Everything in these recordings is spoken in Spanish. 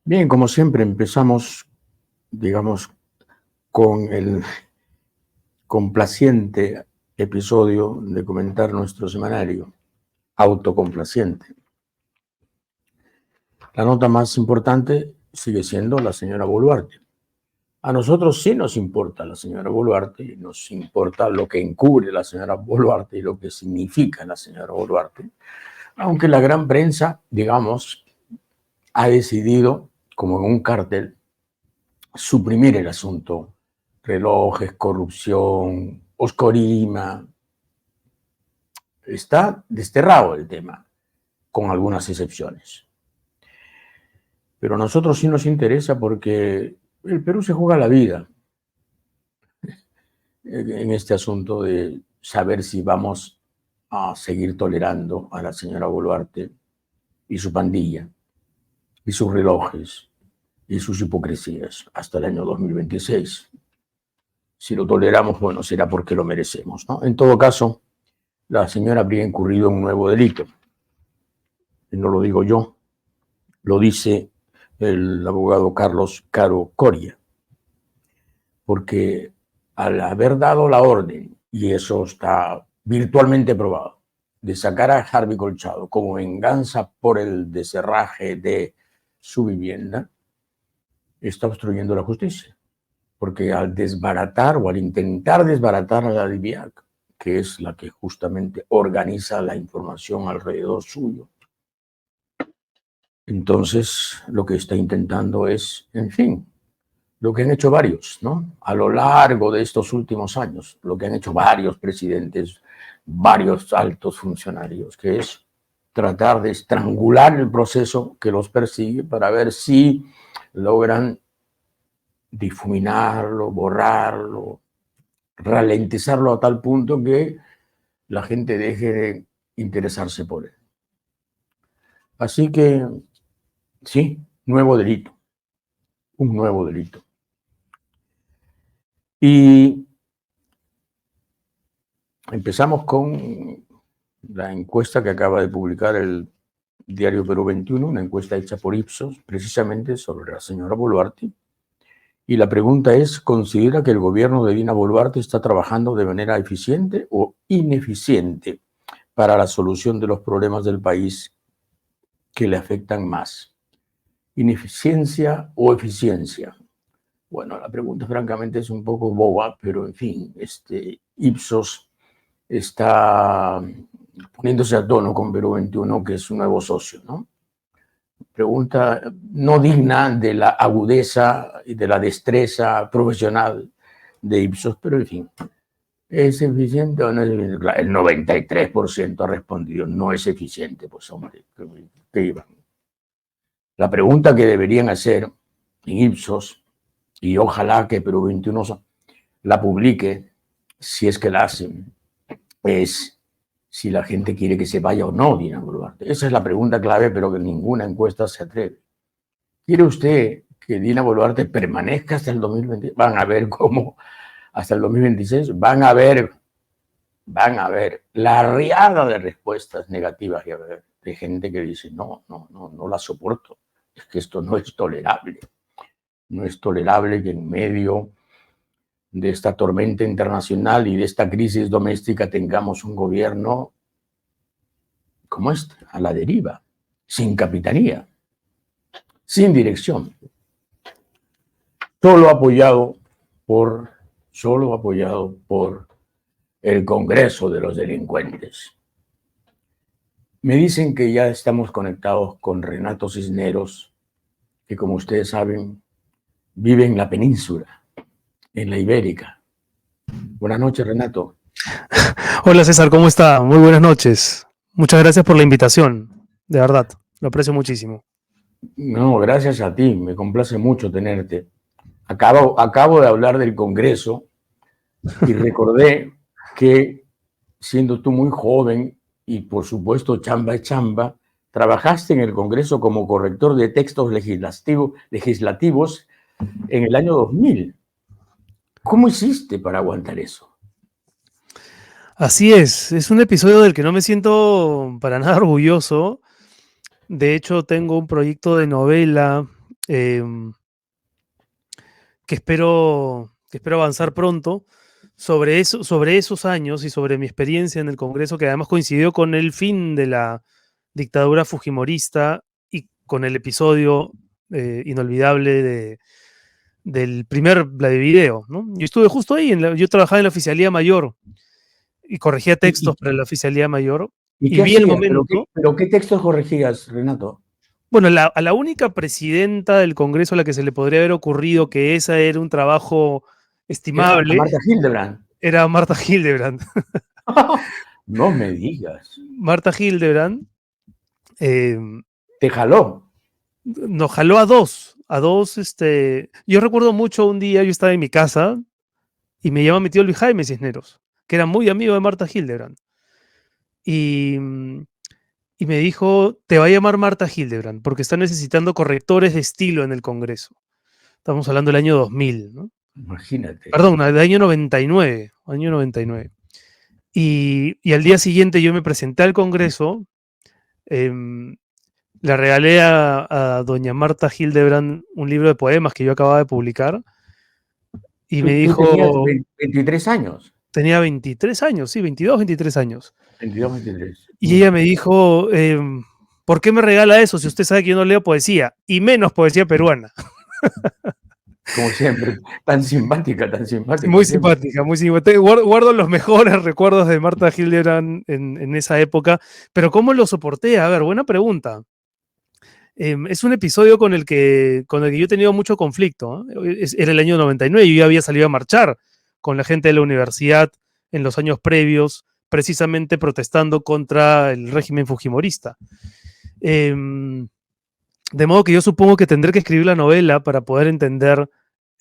Bien, como siempre, empezamos, digamos, con el complaciente episodio de comentar nuestro semanario, autocomplaciente. La nota más importante sigue siendo la señora Boluarte. A nosotros sí nos importa la señora Boluarte, y nos importa lo que encubre la señora Boluarte y lo que significa la señora Boluarte, aunque la gran prensa, digamos, ha decidido, como en un cartel, suprimir el asunto, relojes, corrupción, oscorima. Está desterrado el tema, con algunas excepciones. Pero a nosotros sí nos interesa porque el Perú se juega la vida en este asunto de saber si vamos a seguir tolerando a la señora Boluarte y su pandilla, y sus relojes, y sus hipocresías hasta el año 2026. Si lo toleramos, bueno, será porque lo merecemos, ¿no? En todo caso, la señora habría incurrido en un nuevo delito. Y no lo digo yo, lo dice el abogado Carlos Caro Coria, porque al haber dado la orden, y eso está virtualmente probado, de sacar a Harvey Colchado como venganza por el desherraje de su vivienda, está obstruyendo la justicia. Porque al desbaratar o al intentar desbaratar a la DIVIAC, que es la que justamente organiza la información alrededor suyo, entonces lo que está intentando es, en fin, lo que han hecho varios, ¿no? A lo largo de estos últimos años, lo que han hecho varios presidentes, varios altos funcionarios, que es tratar de estrangular el proceso que los persigue para ver si logran difuminarlo, borrarlo, ralentizarlo a tal punto que la gente deje de interesarse por él. Así que, sí, nuevo delito, un nuevo delito. Y empezamos con la encuesta que acaba de publicar el diario Perú 21, una encuesta hecha por Ipsos, precisamente sobre la señora Boluarte. Y la pregunta es, ¿considera que el gobierno de Dina Boluarte está trabajando de manera eficiente o ineficiente para la solución de los problemas del país que le afectan más? ¿Ineficiencia o eficiencia? Bueno, la pregunta francamente es un poco boba, pero en fin, Ipsos está poniéndose a tono con Perú 21, que es su nuevo socio, ¿no? Pregunta no digna de la agudeza y de la destreza profesional de Ipsos, pero en fin, ¿es eficiente o no es eficiente? El 93% ha respondido, no es eficiente, pues hombre, ¿qué iban? La pregunta que deberían hacer en Ipsos, y ojalá que Perú 21 la publique, si es que la hacen, es si la gente quiere que se vaya o no Dina Boluarte. Esa es la pregunta clave, pero que ninguna encuesta se atreve. ¿Quiere usted que Dina Boluarte permanezca hasta el 2020? Van a ver cómo hasta el 2026 van a ver la riada de respuestas negativas de gente que dice no la soporto. Es que esto no es tolerable. No es tolerable que en medio de esta tormenta internacional y de esta crisis doméstica tengamos un gobierno como este, a la deriva, sin capitanía, sin dirección, solo apoyado por el Congreso de los delincuentes. Me dicen que ya estamos conectados con Renato Cisneros, que como ustedes saben, vive en la península, en la Ibérica. Buenas noches, Renato. Hola César, ¿cómo está? Muy buenas noches. Muchas gracias por la invitación, de verdad, lo aprecio muchísimo. No, gracias a ti, me complace mucho tenerte. Acabo de hablar del Congreso y recordé que siendo tú muy joven y por supuesto chamba es chamba, trabajaste en el Congreso como corrector de textos legislativos en el año 2000. ¿Cómo hiciste para aguantar eso? Así es un episodio del que no me siento para nada orgulloso. De hecho, tengo un proyecto de novela em, que espero avanzar pronto sobre esos años y sobre mi experiencia en el Congreso, que además coincidió con el fin de la dictadura fujimorista y con el episodio inolvidable del primer Vladivideo, ¿no? Yo estuve justo ahí, yo trabajaba en la Oficialía Mayor y corregía ¿Y, textos para la Oficialía Mayor y y qué vi el hacías? ¿Pero momento. qué textos corregías, Renato? Bueno, a la única presidenta del Congreso a la que se le podría haber ocurrido que ese era un trabajo Era a estimable Marta Hildebrand. era Marta Hildebrand. No me digas. Marta Hildebrand eh, Te jaló. nos jaló a dos. Yo recuerdo mucho un día, yo estaba en mi casa y me llama mi tío Luis Jaime Cisneros, que era muy amigo de Marta Hildebrand. Y, y me dijo, te va a llamar Marta Hildebrand porque está necesitando correctores de estilo en el Congreso. Estamos hablando del año 2000, ¿no? Imagínate. Perdón, del año 99, año 99. Y al día siguiente yo me presenté al Congreso, em, le regalé a doña Marta Hildebrand un libro de poemas que yo acababa de publicar y me Tú tenías dijo, 23 años. tenía 23 años, sí, 22, 23 años. 22, 23. Y ella me dijo, ¿por qué me regala eso si usted sabe que yo no leo poesía? Y menos poesía peruana. Como siempre. Tan simpática, Muy siempre. simpática, muy simpática. Guardo los mejores recuerdos de Marta Hildebrand en esa época, pero ¿cómo lo soporté? A ver, buena pregunta. Es un episodio con el que yo he tenido mucho conflicto, ¿no? Era el año 99, yo ya había salido a marchar con la gente de la universidad en los años previos, precisamente protestando contra el régimen fujimorista. Em, de modo que yo supongo que tendré que escribir la novela para poder entender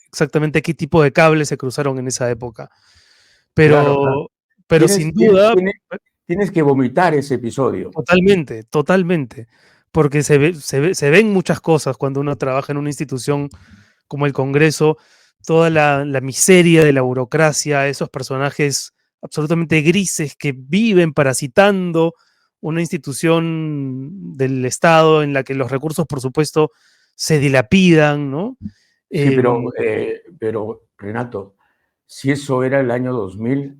exactamente qué tipo de cables se cruzaron en esa época. Claro, claro. Pero sin Tienes, tienes, duda, tienes, tienes que vomitar ese episodio. totalmente, totalmente, porque se ven muchas cosas cuando uno trabaja en una institución como el Congreso, toda la miseria de la burocracia, esos personajes absolutamente grises que viven parasitando una institución del Estado en la que los recursos, por supuesto, se dilapidan, ¿no? Sí, Eh, pero Renato, si eso era el año 2000,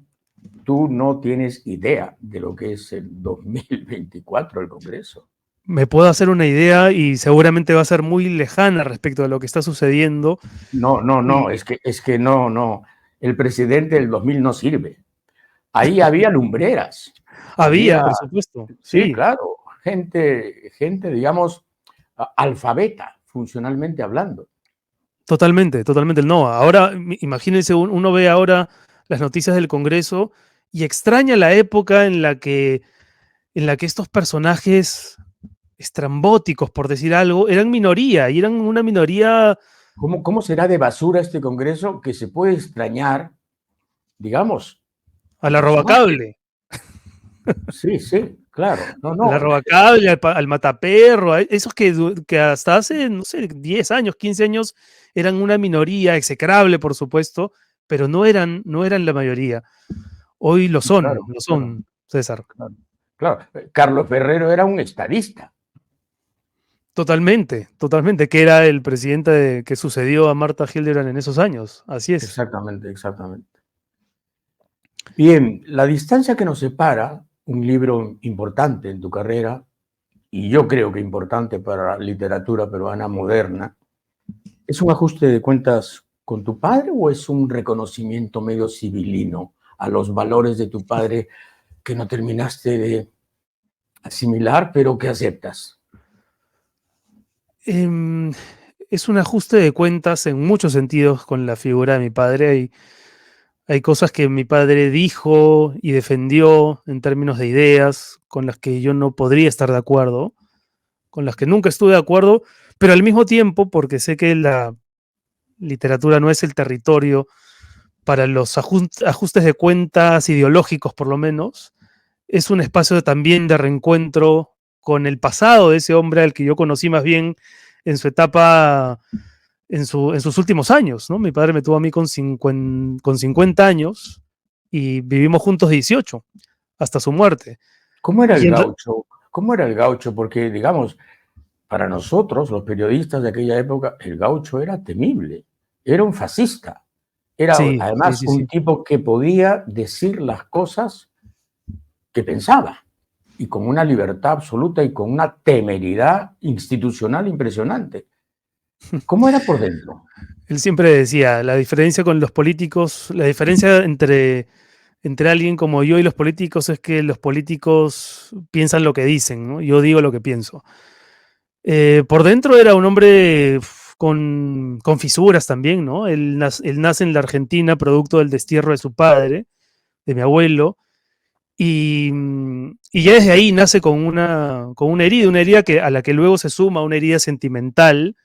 tú no tienes idea de lo que es el 2024, el Congreso. Me puedo hacer una idea y seguramente va a ser muy lejana respecto a lo que está sucediendo. No, Y es que no. El presidente del 2000 no sirve. Ahí había lumbreras, había, había, por supuesto, sí, sí, claro, gente, digamos, alfabeta, funcionalmente hablando. totalmente, totalmente. No, ahora imagínense, uno ve ahora las noticias del Congreso y extraña la época en la que estos personajes estrambóticos, por decir algo, eran minoría y eran una minoría ¿Cómo será de basura este Congreso que se puede extrañar, digamos, a a la personajes? robacable, Sí, sí, claro. No, a la no. robacable, al mataperro, a esos que hasta hace, no sé, 10 años, 15 años eran una minoría execrable, por supuesto, pero no eran la mayoría. Hoy Claro, lo claro, son, César. claro. Claro, Carlos Ferrero era un estadista. Totalmente, totalmente, que era el presidente que sucedió a Marta Hildebrand en esos años. Así es. Exactamente, exactamente. Bien, la distancia que nos separa, un libro importante en tu carrera, y yo creo que importante para la literatura peruana moderna, ¿es un ajuste de cuentas con tu padre o es un reconocimiento medio civilino a los valores de tu padre que no terminaste de asimilar, pero que aceptas? Em, es un ajuste de cuentas en muchos sentidos con la figura de mi padre. Hay cosas que mi padre dijo y defendió en términos de ideas con las que yo no podría estar de acuerdo, con las que nunca estuve de acuerdo, pero al mismo tiempo, porque sé que la literatura no es el territorio para los ajustes de cuentas ideológicos, por lo menos, es un espacio también de reencuentro con el pasado de ese hombre al que yo conocí más bien en su etapa, en sus últimos años, ¿no? Mi padre me tuvo a mí con 50 años y vivimos juntos 18 hasta su muerte. ¿Cómo era el Y gaucho? ¿Cómo era el gaucho? Porque, digamos, para nosotros, los periodistas de aquella época, el Gaucho era temible, era un fascista, era Sí, sí, además sí, un sí. tipo que podía decir las cosas que pensaba y con una libertad absoluta y con una temeridad institucional impresionante. ¿Cómo era por dentro? Él siempre decía, la diferencia con los políticos, la diferencia entre alguien como yo y los políticos es que los políticos piensan lo que dicen, ¿no? Yo digo lo que pienso. Por dentro era un hombre con fisuras también, ¿no? Él nace en la Argentina producto del destierro de su padre, de mi abuelo, y ya desde ahí nace con una herida a la que luego se suma una herida sentimental,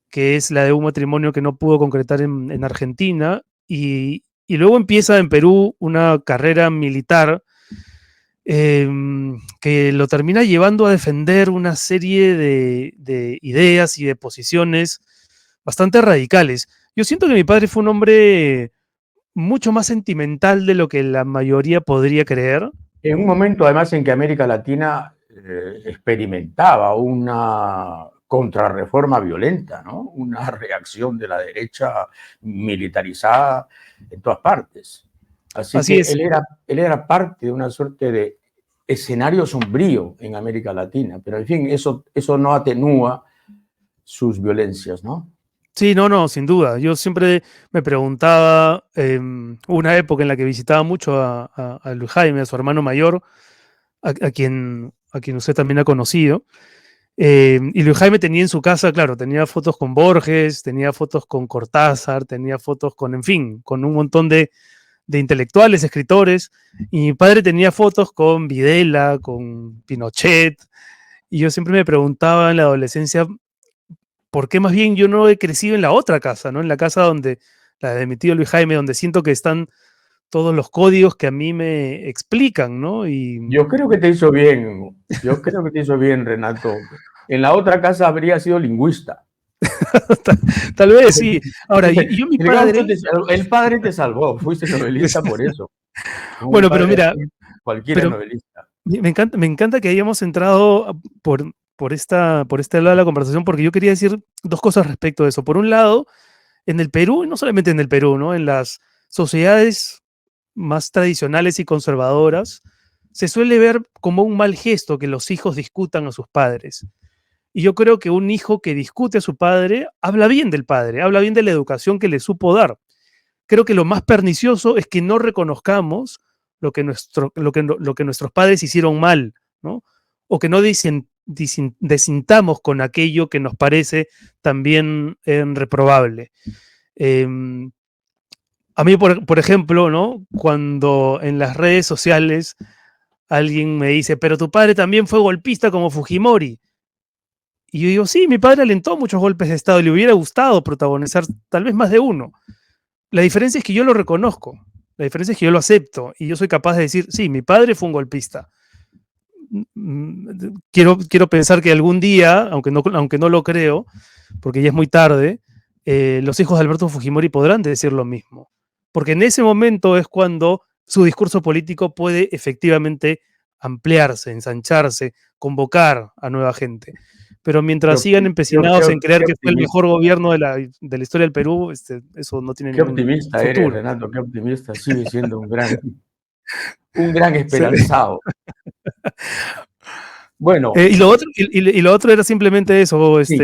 que es la de un matrimonio que no pudo concretar en Argentina, y luego empieza en Perú una carrera militar que lo termina llevando a defender una serie de ideas y de posiciones bastante radicales. Yo siento que mi padre fue un hombre mucho más sentimental de lo que la mayoría podría creer. En un momento, además, en que América Latina experimentaba una contrarreforma violenta, ¿no? Una reacción de la derecha militarizada en todas partes. Así Así que es. él era parte de una suerte de escenario sombrío en América Latina, pero en fin, eso no atenúa sus violencias, ¿no? Sí, no, no, sin duda. Yo siempre me preguntaba, una época en la que visitaba mucho a Luis Jaime, a su hermano mayor, a quien usted también ha conocido. Y Luis Jaime tenía en su casa, claro, tenía fotos con Borges, tenía fotos con Cortázar, tenía fotos con, en fin, con un montón de intelectuales, escritores. Y mi padre tenía fotos con Videla, con Pinochet. Y yo siempre me preguntaba en la adolescencia, ¿por qué más bien yo no he crecido en la otra casa, ¿no? En la casa donde, la de mi tío Luis Jaime, donde siento que están todos los códigos que a mí me explican, ¿no? Y Yo creo que te hizo bien, yo creo que te hizo bien, Renato. En la otra casa habría sido lingüista. tal, tal vez sí. Ahora, yo mi El gaucho padre, el padre te salvó, fuiste novelista por eso. Un bueno, pero padre mira, así, cualquiera es pero novelista. me encanta que hayamos entrado por este lado de la conversación, porque yo quería decir dos cosas respecto de eso. Por un lado, en el Perú, y no solamente en el Perú, ¿no? En las sociedades más tradicionales y conservadoras, se suele ver como un mal gesto que los hijos discutan a sus padres. Y yo creo que un hijo que discute a su padre habla bien del padre, habla bien de la educación que le supo dar. Creo que lo más pernicioso es que no reconozcamos lo que nuestros padres hicieron mal, ¿no? O que no desintamos con aquello que nos parece también reprobable. Eh, a mí, por ejemplo, ¿no? Cuando en las redes sociales alguien me dice, pero tu padre también fue golpista como Fujimori. Y yo digo, sí, mi padre alentó muchos golpes de Estado y le hubiera gustado protagonizar tal vez más de uno. La diferencia es que yo lo reconozco, la diferencia es que yo lo acepto y yo soy capaz de decir, sí, mi padre fue un golpista. Quiero pensar que algún día, aunque no lo creo, porque ya es muy tarde, los hijos de Alberto Fujimori podrán decir lo mismo. Porque en ese momento es cuando su discurso político puede efectivamente ampliarse, ensancharse, convocar a nueva gente. Pero mientras sigan empecinados en creer Qué que fue el optimista, mejor gobierno de la historia del Perú, eso no tiene qué ningún optimista eres, futuro. Renato, qué optimista. Sigue siendo un gran Sí. esperanzado. Bueno, Y lo otro era simplemente eso, sí,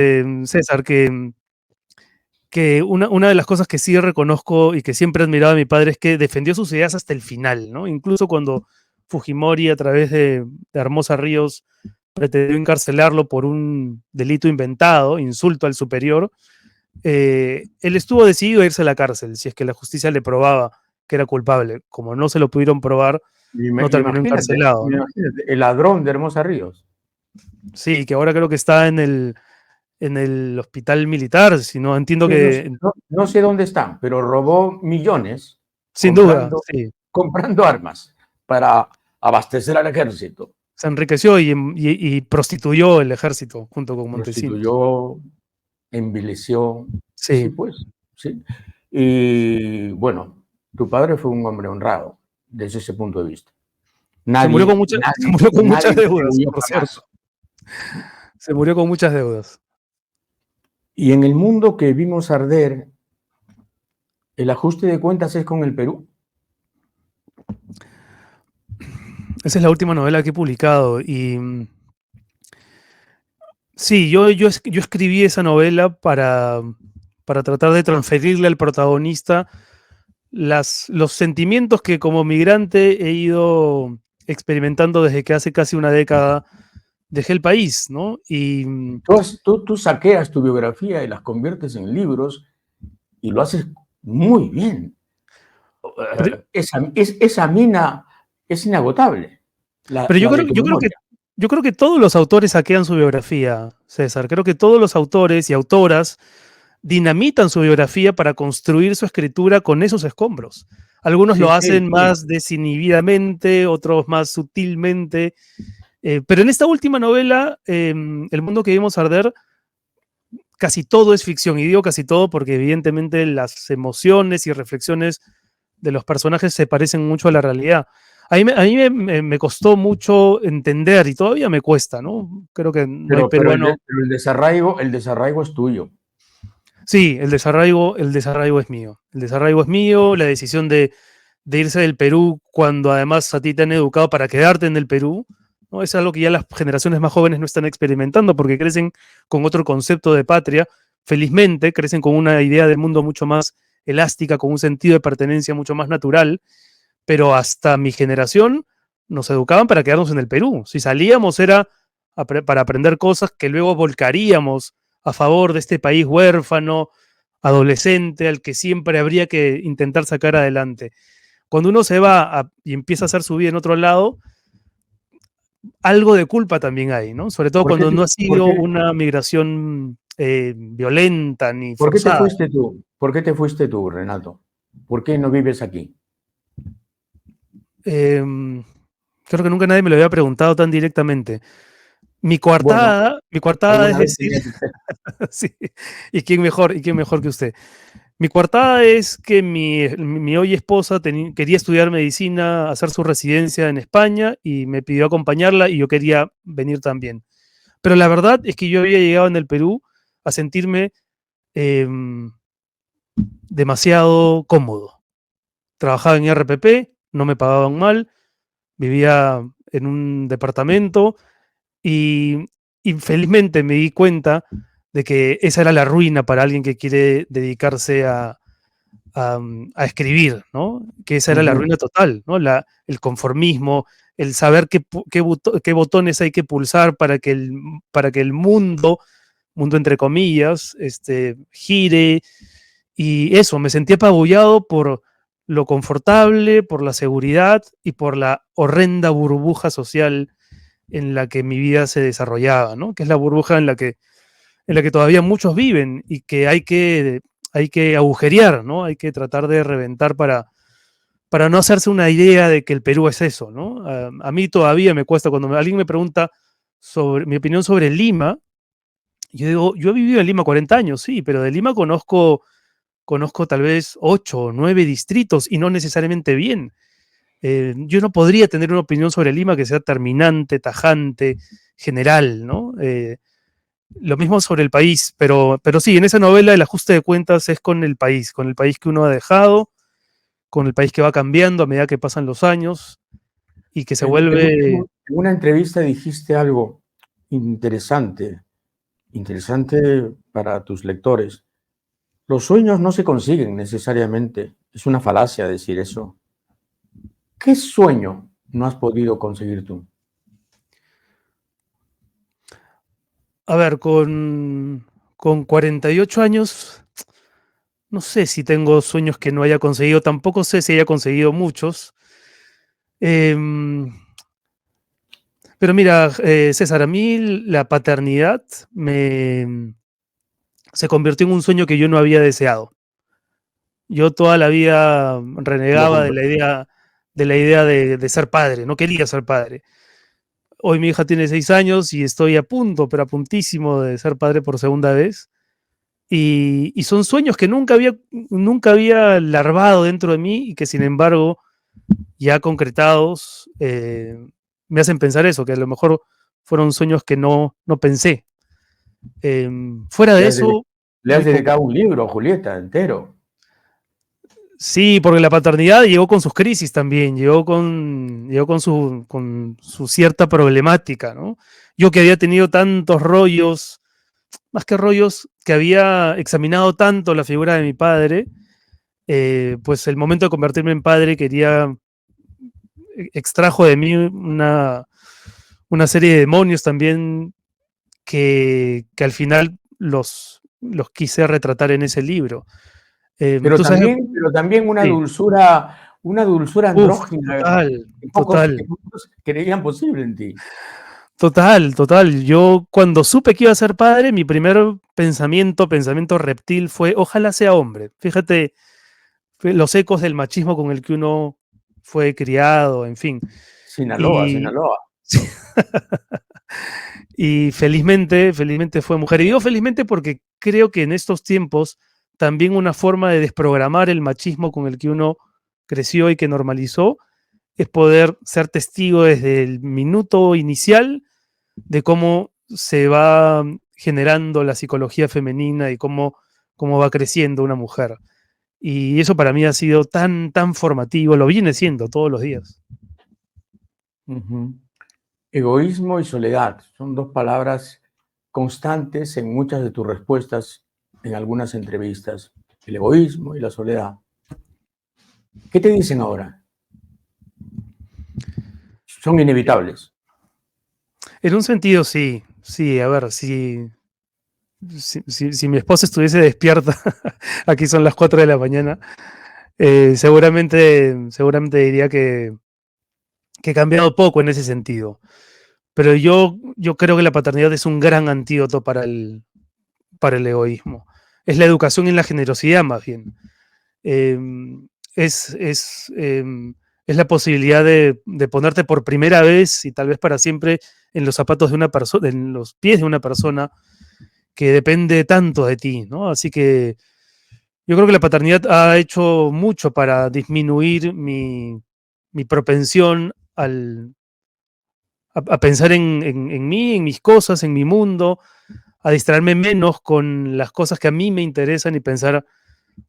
César, que una de las cosas que sí reconozco y que siempre he admirado a mi padre es que defendió sus ideas hasta el final, ¿no? Incluso cuando Fujimori, a través de Hermosa Ríos, pretendió encarcelarlo por un delito inventado, insulto al superior, él estuvo decidido a irse a la cárcel si es que la justicia le probaba que era culpable. Como no se lo pudieron probar, no terminó encarcelado, ¿no? imagínate, el ladrón de Hermosa Ríos. Sí, que ahora creo que está en el hospital militar, si no entiendo Sí, que, no sé dónde están, pero robó millones sin duda, comprando, sí, comprando armas para abastecer al ejército. se enriqueció y prostituyó el ejército junto con Montesinos. Prostituyó, envileció. Sí, Sí, pues, sí. Y bueno, tu padre fue un hombre honrado desde ese punto de vista. se murió Nadie, con, mucha, se nadie, murió con muchas nadie se deudas, huyó por jamás. cierto. Se murió con muchas deudas. Y en el mundo que vimos arder, ¿el ajuste de cuentas es con el Perú? Esa es la última novela que he publicado y sí, yo escribí esa novela para tratar de transferirle al protagonista los sentimientos que como migrante he ido experimentando desde que hace casi una década dejé el país, ¿no? Y Tú saqueas tu biografía y las conviertes en libros y lo haces muy bien. pero, Esa mina es inagotable, pero la de tu memoria. yo creo que todos los autores saquean su biografía, César. Creo que todos los autores y autoras dinamitan su biografía para construir su escritura con esos escombros. Algunos Sí, lo sí, hacen sí. más desinhibidamente, otros más sutilmente. Pero en esta última novela, El mundo que vimos arder, casi todo es ficción. Y digo casi todo porque evidentemente las emociones y reflexiones de los personajes se parecen mucho a la realidad. A mí me costó mucho entender y todavía me cuesta, ¿no? Creo que no hay Pero peruano. el desarraigo es tuyo. Sí, el desarraigo es mío. El desarraigo es mío, la decisión de irse del Perú cuando además a ti te han educado para quedarte en el Perú, ¿no? Es algo que ya las generaciones más jóvenes no están experimentando porque crecen con otro concepto de patria. Felizmente, crecen con una idea del mundo mucho más elástica, con un sentido de pertenencia mucho más natural, pero hasta mi generación nos educaban para quedarnos en el Perú. Si salíamos era para aprender cosas que luego volcaríamos a favor de este país huérfano, adolescente, al que siempre habría que intentar sacar adelante. Cuando uno se va y empieza a hacer su vida en otro lado, algo de culpa también hay, ¿no? Sobre todo ¿Por qué, cuando no ha por sido qué, una migración violenta ni por qué te forzada. fuiste tú? ¿Por qué te fuiste tú, Renato? ¿Por qué no vives aquí? Eh, Creo que nunca nadie me lo había preguntado tan directamente. Bueno, Mi coartada es alguna vez decir, tenía que ser. sí, y quién mejor que usted. Mi coartada es que mi hoy esposa quería estudiar medicina, hacer su residencia en España y me pidió acompañarla y yo quería venir también. Pero la verdad es que yo había llegado en el Perú a sentirme eh, demasiado cómodo. Trabajaba en RPP, no me pagaban mal, vivía en un departamento y, y felizmente me di cuenta de que esa era la ruina para alguien que quiere dedicarse a escribir, ¿no? Que esa era la Ujú. ruina total, ¿no? El conformismo, el saber qué botones hay que pulsar para que el mundo entre comillas, gire. Y eso, me sentí apabullado por lo confortable, por la seguridad y por la horrenda burbuja social en la que mi vida se desarrollaba, ¿no? Que es la burbuja en la que todavía muchos viven y que hay que agujerear, ¿no? Hay que tratar de reventar para no hacerse una idea de que el Perú es eso, ¿no? A mí todavía me cuesta cuando alguien me pregunta sobre mi opinión sobre Lima. Yo digo, yo he vivido en Lima 40 años, sí, pero de Lima conozco tal vez 8 o 9 distritos y no necesariamente bien. Yo no podría tener una opinión sobre Lima que sea terminante, tajante, general, ¿no? Lo mismo sobre el país, pero sí, en esa novela el ajuste de cuentas es con el país que uno ha dejado, con el país que va cambiando a medida que pasan los años y que se vuelve. En una entrevista dijiste algo interesante, interesante para tus lectores. Los sueños no se consiguen necesariamente. Es una falacia decir eso. ¿Qué sueño no has podido conseguir tú? A ver, con 48 años, no sé si tengo sueños que no haya conseguido, tampoco sé si haya conseguido muchos. Em, pero mira, César, a mí la paternidad se convirtió en un sueño que yo no había deseado. Yo toda la vida Lo renegaba comprendo. de la idea de ser padre, no quería ser padre. Hoy mi hija tiene 6 años y estoy a punto, pero a puntísimo de ser padre por segunda vez. Y son sueños que nunca había larvado dentro de mí y que sin embargo ya concretados me hacen pensar eso, que a lo mejor fueron sueños que no pensé. Fuera Le de has, dedi- eso, le has muy poco. dedicado un libro, Julieta, entero. Sí, porque la paternidad llegó con sus crisis también, llegó con su cierta problemática, ¿no? Yo que había tenido tantos rollos, más que rollos, que había examinado tanto la figura de mi padre, pues el momento de convertirme en padre extrajo de mí una serie de demonios también que al final los quise retratar en ese libro. Pero Tú sabes, también sí, una dulzura uf, andrógina total, que total. pocos creían posible en ti. Total, total. Yo cuando supe que iba a ser padre, mi primer pensamiento reptil fue, ojalá sea hombre. Fíjate, los ecos del machismo con el que uno fue criado, en fin. Sinaloa, Y, Sinaloa. y felizmente fue mujer. Y digo felizmente porque creo que en estos tiempos también una forma de desprogramar el machismo con el que uno creció y que normalizó es poder ser testigo desde el minuto inicial de cómo se va generando la psicología femenina y cómo va creciendo una mujer. Y eso para mí ha sido tan formativo, lo viene siendo todos los días. Ujú. Egoísmo y soledad son dos palabras constantes en muchas de tus respuestas en algunas entrevistas. El egoísmo y la soledad. ¿Qué te dicen ahora? Son inevitables. En un sentido, sí, sí, a ver, si mi esposa estuviese despierta, aquí son las 4 de la mañana, seguramente diría que he cambiado poco en ese sentido. Pero yo creo que la paternidad es un gran antídoto para el egoísmo. Es la educación en la generosidad, más bien. Eh, es, es, eh, es la posibilidad de ponerte por primera vez y tal vez para siempre en los zapatos de una persona, en los pies de una persona que depende tanto de ti, ¿no? Así que yo creo que la paternidad ha hecho mucho para disminuir mi propensión a pensar en mí, en mis cosas, en mi mundo, a distraerme menos con las cosas que a mí me interesan y pensar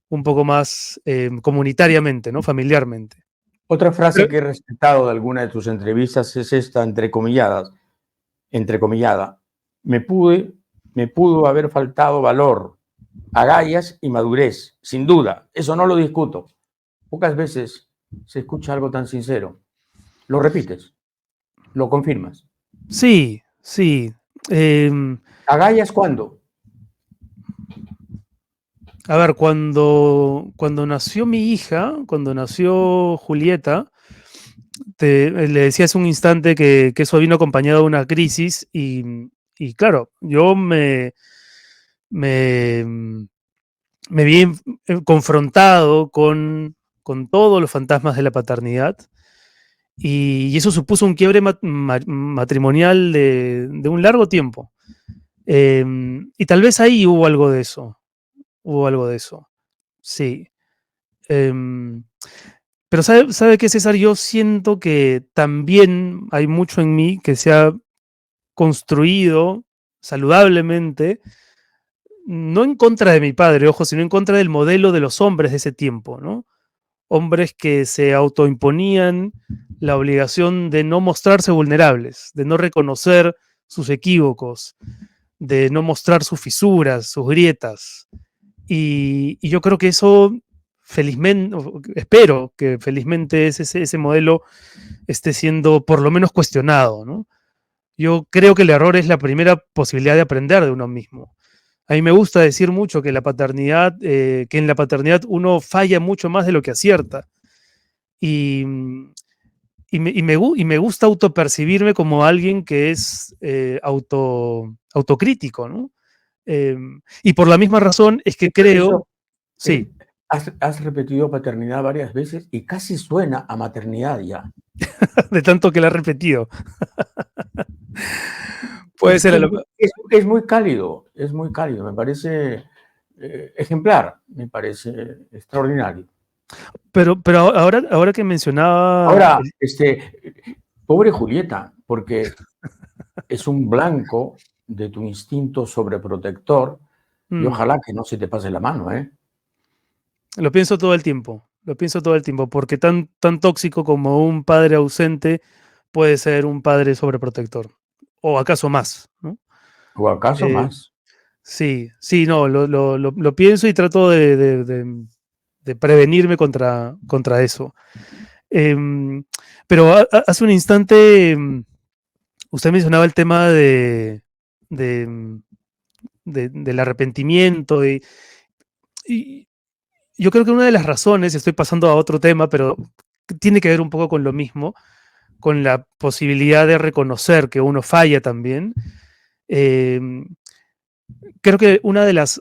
un poco más comunitariamente, ¿no? Familiarmente. Otra frase Pero, que he respetado de alguna de tus entrevistas es esta, entrecomillada. Me, pude, me pudo haber faltado valor, agallas y madurez, sin duda. Eso no lo discuto. Pocas veces se escucha algo tan sincero. Lo repites, lo confirmas. sí, sí. em, ¿Agallas cuándo? a ver, cuando nació mi hija, cuando nació Julieta, le decía hace un instante que eso vino acompañado de una crisis y claro, yo me, me vi confrontado con todos los fantasmas de la paternidad y eso supuso un quiebre matrimonial de un largo tiempo. Y tal vez ahí hubo algo de eso, sí. Em, pero ¿sabe qué, César? Yo siento que también hay mucho en mí que se ha construido saludablemente, no en contra de mi padre, ojo, sino en contra del modelo de los hombres de ese tiempo, ¿no? Hombres que se autoimponían la obligación de no mostrarse vulnerables, de no reconocer sus equívocos, de no mostrar sus fisuras, sus grietas. Y yo creo que eso, felizmente, espero que felizmente ese modelo esté siendo por lo menos cuestionado, ¿no? Yo creo que el error es la primera posibilidad de aprender de uno mismo. A mí me gusta decir mucho que que en la paternidad uno falla mucho más de lo que acierta. Y, y me gusta autopercibirme como alguien que es autocrítico, ¿no? Y por la misma razón es que creo, Eso sí, has repetido paternidad varias veces y casi suena a maternidad ya. de tanto que la he repetido. Puede Es ser que a lo, es muy cálido, me parece ejemplar, me parece extraordinario. pero ahora que mencionaba, Ahora, pobre Julieta, porque es un blanco de tu instinto sobreprotector y Mm. ojalá que no se te pase la mano, ¿eh? Lo pienso todo el tiempo, lo pienso todo el tiempo, porque tan tóxico como un padre ausente puede ser un padre sobreprotector, o acaso más, ¿no? ¿O acaso Eh, más? sí, sí, no, lo pienso y trato de prevenirme contra eso. Em, pero hace un instante, usted mencionaba el tema de, mm, del arrepentimiento y yo creo que una de las razones, estoy pasando a otro tema, pero tiene que ver un poco con lo mismo, con la posibilidad de reconocer que uno falla también. Em, Creo que una de las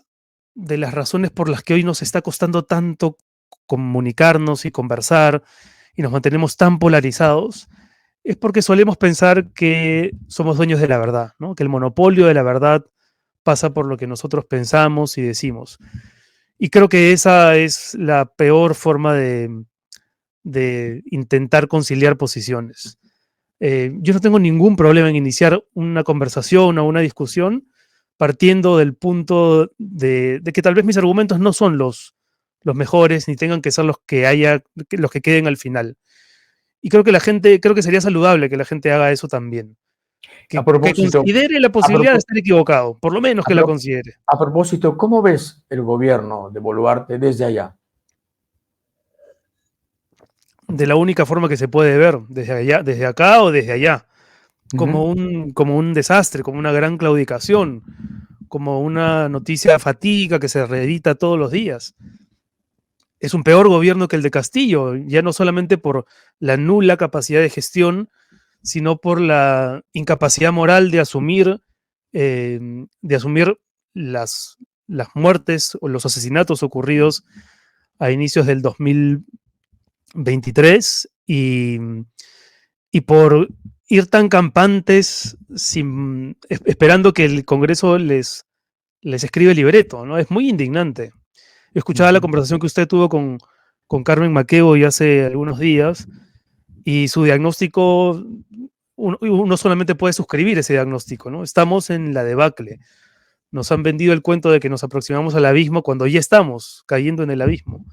razones por las que hoy nos está costando tanto comunicarnos y conversar y nos mantenemos tan polarizados es porque solemos pensar que somos dueños de la verdad, ¿no? Que el monopolio de la verdad pasa por lo que nosotros pensamos y decimos. Y creo que esa es la peor forma de intentar conciliar posiciones. Yo no tengo ningún problema en iniciar una conversación o una discusión partiendo del punto de que tal vez mis argumentos no son los mejores ni tengan que ser los que queden al final. Y creo que sería saludable que la gente haga eso también. A Que propósito, considere la a, posibilidad de propo- estar equivocado, por lo menos a que la pro- considere. a propósito, ¿cómo ves el gobierno de Boluarte desde allá? De la única forma que se puede ver, desde allá, desde acá o desde allá, Ujú. como un desastre, como una gran claudicación, como una noticia fatídica que se reedita todos los días. Es un peor gobierno que el de Castillo, ya no solamente por la nula capacidad de gestión, sino por la incapacidad moral de asumir las, las muertes o los asesinatos ocurridos a inicios del 2023 y por ir tan campantes esperando que el Congreso les escribe el libreto, ¿no? Es muy indignante. Escuchaba la Ujú. conversación que usted tuvo con Carmen Maquevo y hace algunos días y su diagnóstico, uno solamente puede suscribir ese diagnóstico, ¿no? Estamos en la debacle. Nos han vendido el cuento de que nos aproximamos al abismo cuando ya estamos cayendo en el abismo.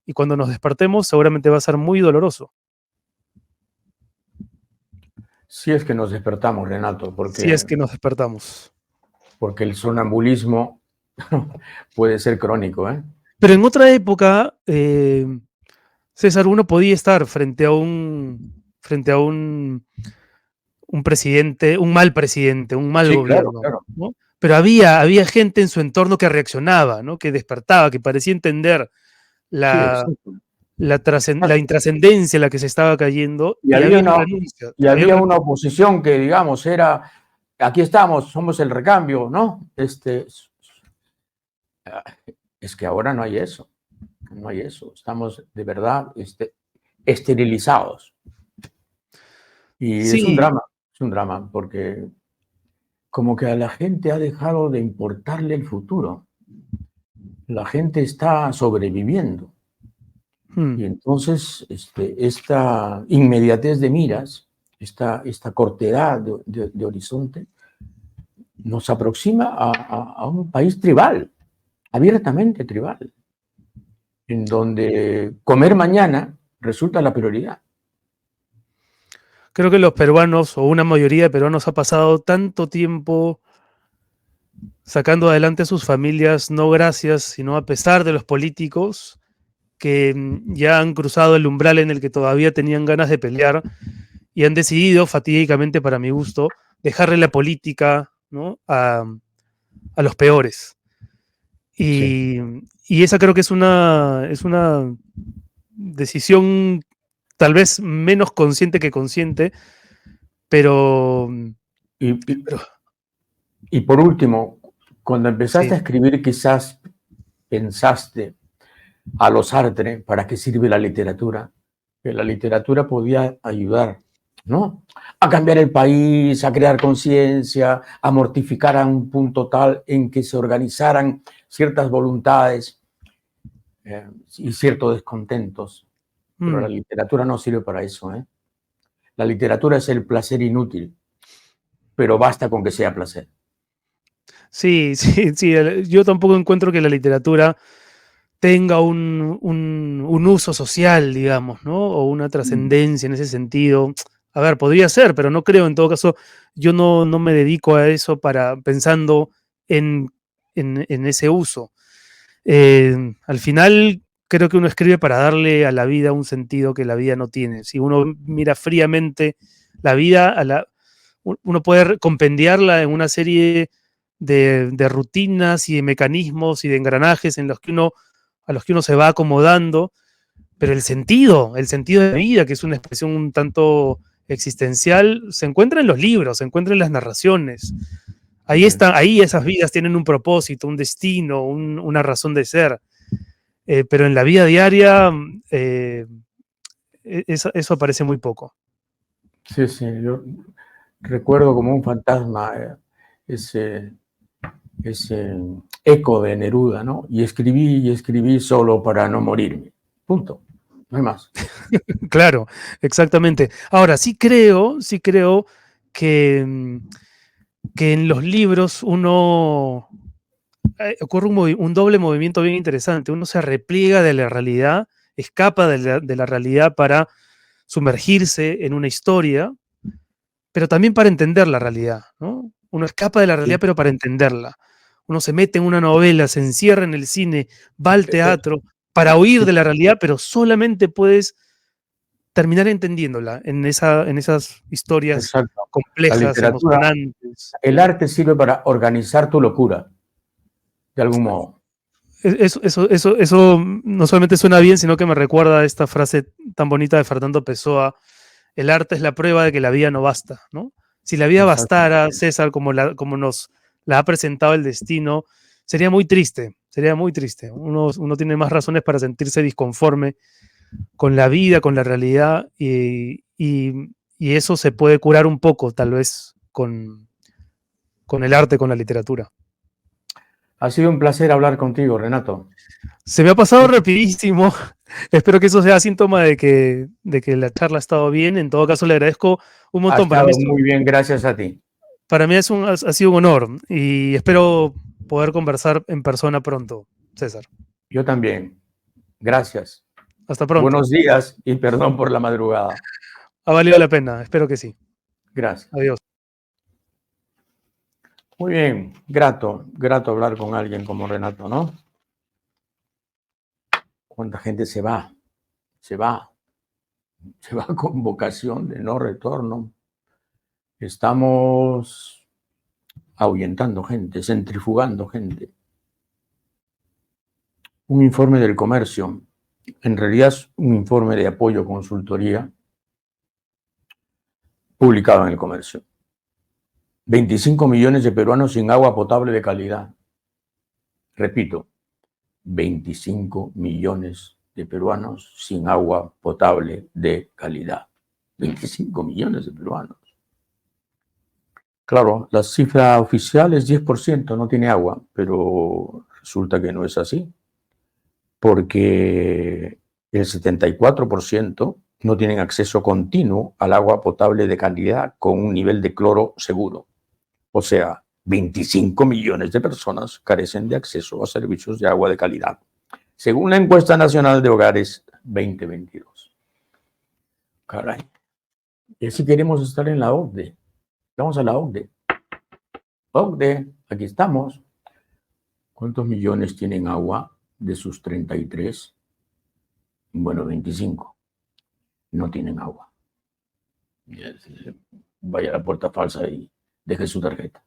Y cuando nos despertemos seguramente va a ser muy doloroso, Si es que nos despertamos, Renato, si es que nos despertamos. porque el sonambulismo puede ser crónico, ¿eh? Pero en otra época, César, uno podía estar frente a un presidente, un mal Sí, claro, gobierno, claro. ¿no? Pero había gente en su entorno que reaccionaba, ¿no? Que despertaba, que parecía entender Sí, la, exacto. la intrascendencia en la que se estaba cayendo Y y había había un una, renuncio. y había una oposición que, digamos, era, aquí estamos, somos el recambio, ¿no? Es que ahora no hay eso, no hay eso. Estamos de verdad esterilizados. Y Sí, es un drama, porque como que a la gente ha dejado de importarle el futuro. La gente está sobreviviendo. mm, Y entonces esta inmediatez de miras, esta cortedad de horizonte, nos aproxima a un país tribal, abiertamente tribal, en donde comer mañana resulta la prioridad. creo que los peruanos, o una mayoría de peruanos, ha pasado tanto tiempo sacando adelante a sus familias, no gracias, sino a pesar de los políticos, que ya han cruzado el umbral en el que todavía tenían ganas de pelear y han decidido, fatídicamente para mi gusto, dejarle la política, ¿no? A los peores. Sí. Y, y esa creo que es una decisión tal vez menos consciente que consciente, pero, Y, y, pero y por último, cuando empezaste sí. a escribir, quizás pensaste a los Sartre para qué sirve la literatura, que la literatura podía ayudar, ¿no? A cambiar el país, a crear conciencia, a mortificar a un punto tal en que se organizaran ciertas voluntades y ciertos descontentos. Pero la Mm. literatura no sirve para eso, ¿eh? La literatura es el placer inútil, pero basta con que sea placer. Sí, sí, sí. Yo tampoco encuentro que la literatura tenga un uso social, digamos, ¿no? O una Mm. trascendencia en ese sentido. A ver, podría ser, pero no creo. En todo caso, yo no me dedico a eso pensando en, en ese uso. Al final, creo que uno escribe para darle a la vida un sentido que la vida no tiene. Si uno mira fríamente la vida, uno puede compendiarla en una serie de rutinas y de mecanismos y de engranajes a los que uno se va acomodando, pero el sentido de la vida, que es una expresión un tanto existencial, se encuentra en los libros, se encuentra en las narraciones. Ahí Eh, están, ahí esas vidas tienen un propósito, un destino, una razón de ser. Pero en la vida diaria eso aparece muy poco. Sí, sí, yo recuerdo como un fantasma ese, ese eco de Neruda, ¿no? Y escribí solo para no morirme. Punto. No hay más. Claro, exactamente. Ahora, sí creo que, que en los libros ocurre un doble movimiento bien interesante. Uno se repliega de la realidad, escapa de la realidad para sumergirse en una historia, pero también para entender la realidad, ¿no? Uno escapa de la realidad, Sí. pero para entenderla. Uno se mete en una novela, se encierra en el cine, va al teatro para huir Sí, de la realidad, pero solamente puedes terminar entendiéndola en esas historias exacto. La complejas, literatura, emocionantes. el arte sirve para organizar tu locura, de algún modo. Eso no solamente suena bien, sino que me recuerda a esta frase tan bonita de Fernando Pessoa: el arte es la prueba de que la vida no basta, ¿no? Si la vida Exacto. bastara, César, como nos la ha presentado el destino, sería muy triste, sería muy triste. Uno tiene más razones para sentirse disconforme con la vida, con la realidad, y eso se puede curar un poco, tal vez, con el arte, con la literatura. Ha sido un placer hablar contigo, Renato. Se me ha pasado rapidísimo. Espero que eso sea síntoma de que la charla ha estado bien. En todo caso, le agradezco un Ha montón. estado muy bien, gracias a ti. Para mí ha sido un honor y espero poder conversar en persona pronto, César. Yo también. Gracias. Hasta pronto. Buenos días y perdón por la madrugada. Ha valido la pena. Espero que sí. Gracias. Adiós. Muy bien, grato hablar con alguien como Renato, ¿no? ¿Cuánta gente se va, se va con vocación de no retorno? Estamos ahuyentando gente, centrifugando gente. Un informe del comercio, en realidad es un informe de apoyo consultoría publicado en el comercio. 25 millones de peruanos sin agua potable de calidad. Repito, 25 millones de peruanos sin agua potable de calidad. 25 millones de peruanos. Claro, la cifra oficial es 10%, no tiene agua, pero resulta que no es así, porque el 74% no tienen acceso continuo al agua potable de calidad con un nivel de cloro seguro. O sea, 25 millones de personas carecen de acceso a servicios de agua de calidad, según la encuesta nacional de hogares 2022. Caray, y si queremos estar en la OCDE, vamos a la OCDE. OCDE, aquí estamos. ¿Cuántos millones tienen agua de sus 33? Bueno, 25. No tienen agua. Vaya a la puerta falsa y deje su tarjeta.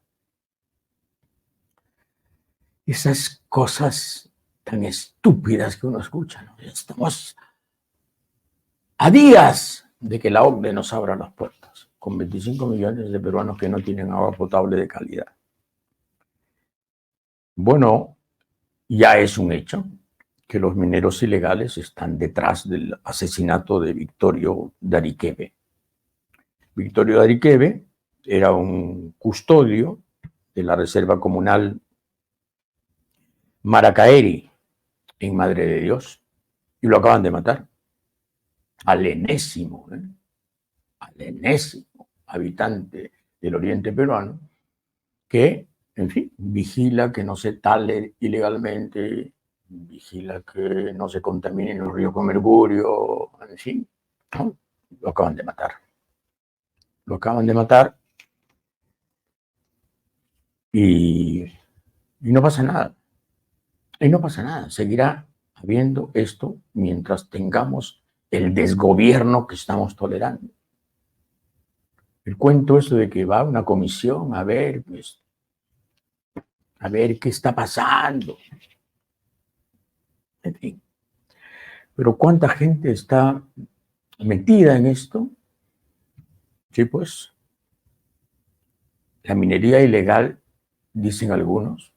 Esas cosas tan estúpidas que uno escucha, ¿no? Estamos a días de que la OCDE nos abra las puertas, con 25 millones de peruanos que no tienen agua potable de calidad. Bueno, ya es un hecho que los mineros ilegales están detrás del asesinato de Victorio Dariquebe. Victorio Dariquebe era un custodio de la Reserva Comunal Maracaeri, en Madre de Dios, y lo acaban de matar. Al enésimo habitante del oriente peruano, que en fin, vigila que no se tale ilegalmente, vigila que no se contaminen los ríos con mercurio, en fin, ¿no? Lo acaban de matar. Lo acaban de matar y no pasa nada. Y no pasa nada. Seguirá habiendo esto mientras tengamos el desgobierno que estamos tolerando. El cuento eso de que va una comisión a ver, pues, a ver qué está pasando. En fin. Pero ¿cuánta gente está metida en esto? Sí, pues, la minería ilegal, dicen algunos,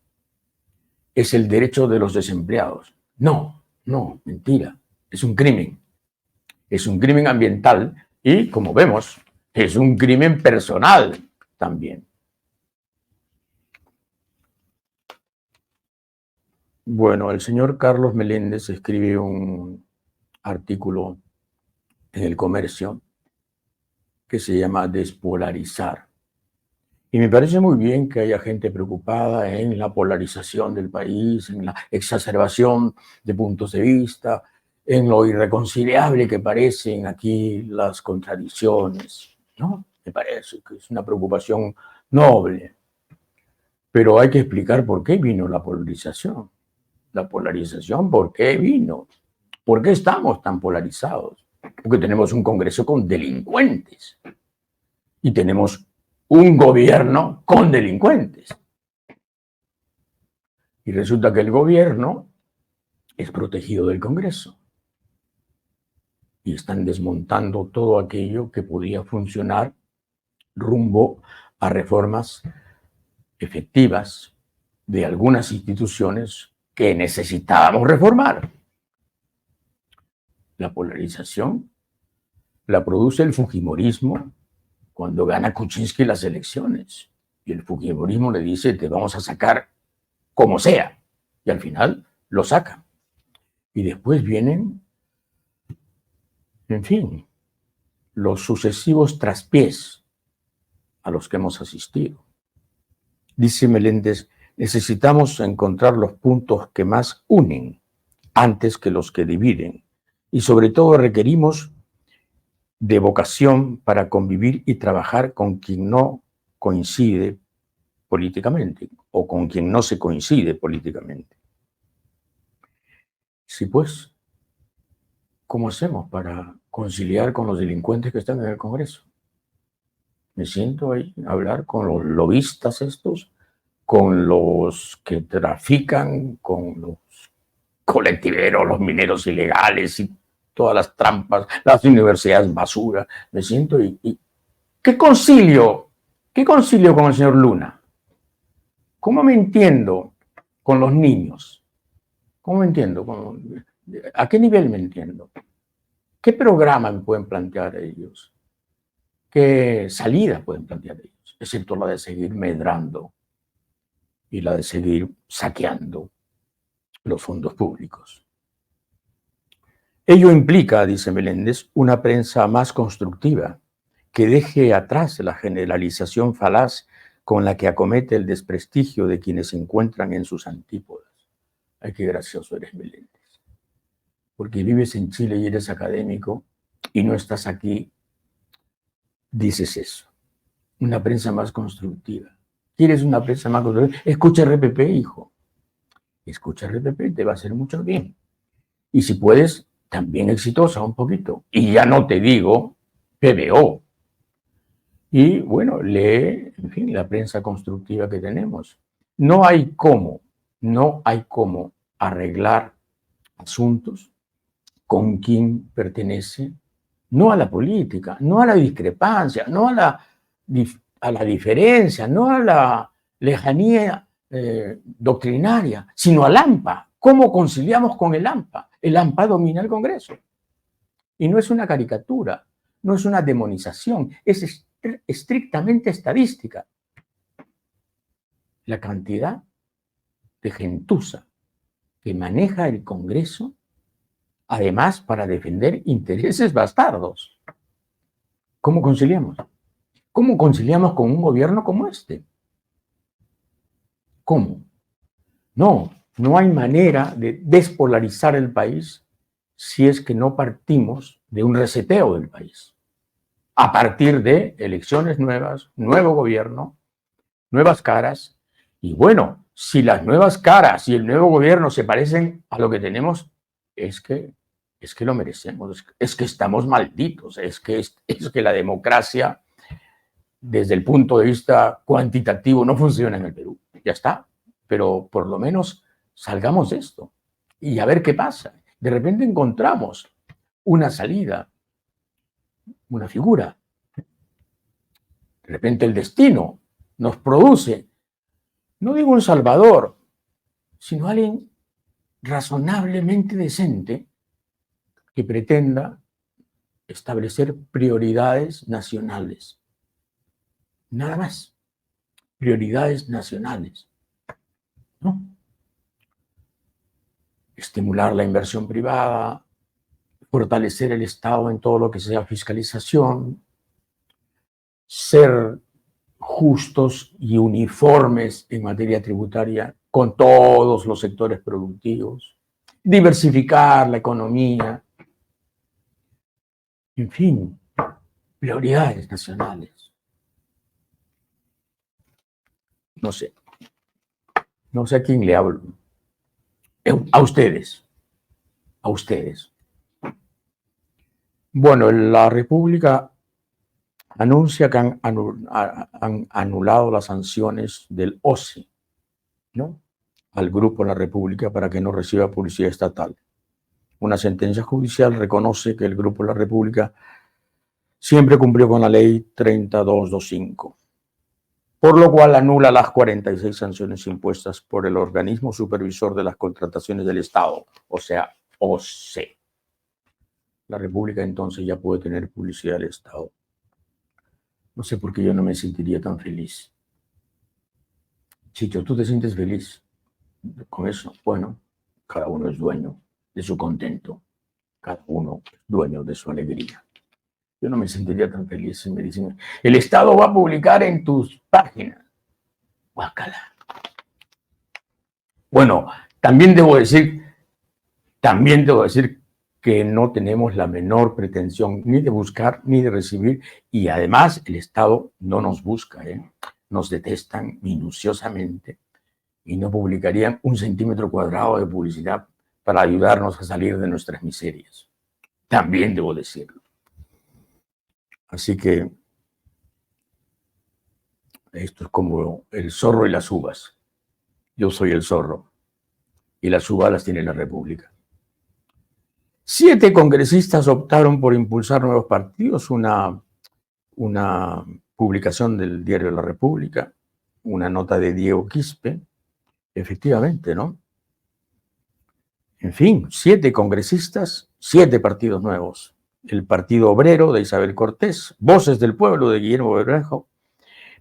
es el derecho de los desempleados. No, no, mentira. Es un crimen. Es un crimen ambiental y, como vemos, es un crimen personal también. Bueno, el señor Carlos Meléndez escribe un artículo en El Comercio que se llama Despolarizar. Y me parece muy bien que haya gente preocupada en la polarización del país, en la exacerbación de puntos de vista, en lo irreconciliable que parecen aquí las contradicciones, ¿no? Me parece que es una preocupación noble. Pero hay que explicar por qué vino la polarización. La polarización, ¿por qué vino? ¿Por qué estamos tan polarizados? Porque tenemos un Congreso con delincuentes y tenemos un gobierno con delincuentes. Y resulta que el gobierno es protegido del Congreso. Y están desmontando todo aquello que podía funcionar rumbo a reformas efectivas de algunas instituciones que necesitábamos reformar. La polarización la produce el fujimorismo cuando gana Kuczynski las elecciones. Y el fujimorismo le dice, te vamos a sacar como sea. Y al final lo saca. Y después vienen, en fin, los sucesivos traspiés a los que hemos asistido. Dice Meléndez, necesitamos encontrar los puntos que más unen antes que los que dividen. Y sobre todo requerimos de vocación para convivir y trabajar con quien no coincide políticamente o con quien no se coincide políticamente. Sí, pues, ¿cómo hacemos para conciliar con los delincuentes que están en el Congreso? Me siento ahí a hablar con los lobistas estos, con los que trafican, con los colectiveros, los mineros ilegales y todas las trampas, las universidades basura. Me siento y ¿qué concilio con el señor Luna? ¿Cómo me entiendo con los niños? ¿Cómo me entiendo? ¿A qué nivel me entiendo? ¿Qué programa me pueden plantear ellos? ¿Qué salida pueden plantear ellos? Excepto la de seguir medrando y la de seguir saqueando los fondos públicos. Ello implica, dice Meléndez, una prensa más constructiva, que deje atrás la generalización falaz con la que acomete el desprestigio de quienes se encuentran en sus antípodas. Ay, qué gracioso eres, Meléndez. Porque vives en Chile y eres académico y no estás aquí, dices eso. Una prensa más constructiva. ¿Quieres una prensa más constructiva? Escucha RPP, hijo. Escucha RPP, te va a hacer mucho bien. Y si puedes, también exitosa un poquito. Y ya no te digo PBO. Y bueno, lee, en fin, la prensa constructiva que tenemos. No hay cómo arreglar asuntos con quien pertenece, no a la política, no a la discrepancia, no a la diferencia, no a la lejanía doctrinaria, sino al AMPA. ¿Cómo conciliamos con el AMPA? El AMPA domina el Congreso. Y no es una caricatura, no es una demonización, es estrictamente estadística. La cantidad de gentuza que maneja el Congreso, además para defender intereses bastardos. ¿Cómo conciliamos? ¿Cómo conciliamos con un gobierno como este? ¿Cómo? No, no hay manera de despolarizar el país si es que no partimos de un reseteo del país. A partir de elecciones nuevas, nuevo gobierno, nuevas caras. Y bueno, si las nuevas caras y el nuevo gobierno se parecen a lo que tenemos, es que lo merecemos, es que estamos malditos, es que la democracia, desde el punto de vista cuantitativo, no funciona en el Perú. Ya está. Pero por lo menos salgamos de esto y a ver qué pasa. De repente encontramos una salida, una figura. De repente el destino nos produce, no digo un salvador, sino alguien razonablemente decente que pretenda establecer prioridades nacionales. Nada más. Prioridades nacionales. ¿No? Estimular la inversión privada, fortalecer el Estado en todo lo que sea fiscalización, ser justos y uniformes en materia tributaria con todos los sectores productivos, diversificar la economía, en fin, prioridades nacionales. No sé a quién le hablo. A ustedes. Bueno, la República anuncia que han anulado las sanciones del OSI, ¿no?, al Grupo La República para que no reciba publicidad estatal. Una sentencia judicial reconoce que el Grupo La República siempre cumplió con la ley 30225, por lo cual anula las 46 sanciones impuestas por el organismo supervisor de las contrataciones del Estado, o sea, OCE. La República entonces ya puede tener publicidad del Estado. No sé por qué yo no me sentiría tan feliz. Chicho, ¿tú te sientes feliz con eso? Bueno, cada uno es dueño de su contento. Cada uno es dueño de su alegría. Yo no me sentiría tan feliz si me dicen, el Estado va a publicar en tus páginas. Guácala. Bueno, también debo decir que no tenemos la menor pretensión ni de buscar ni de recibir, y además el Estado no nos busca, nos detestan minuciosamente y no publicarían un centímetro cuadrado de publicidad para ayudarnos a salir de nuestras miserias. También debo decirlo. Así que esto es como el zorro y las uvas. Yo soy el zorro y las uvas las tiene la República. 7 congresistas optaron por impulsar nuevos partidos, una publicación del diario La República, una nota de Diego Quispe, efectivamente, ¿no? En fin, 7 congresistas, 7 partidos nuevos. El Partido Obrero de Isabel Cortés, Voces del Pueblo de Guillermo Bermejo,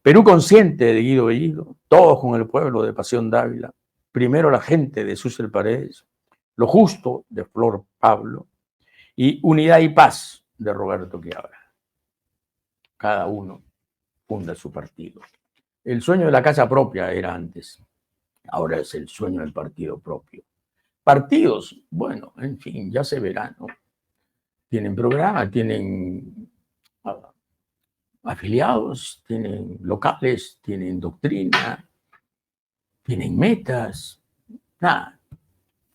Perú Consciente de Guido Bellido, Todos con el Pueblo de Pasión Dávila, Primero la Gente de Susel Paredes, Lo Justo de Flor Pablo y Unidad y Paz de Roberto Quiabra. Cada uno funda su partido. El sueño de la casa propia era antes, ahora es el sueño del partido propio. Partidos, bueno, en fin, ya se verá, ¿no? Tienen programa, tienen afiliados, tienen locales, tienen doctrina, tienen metas. Nada,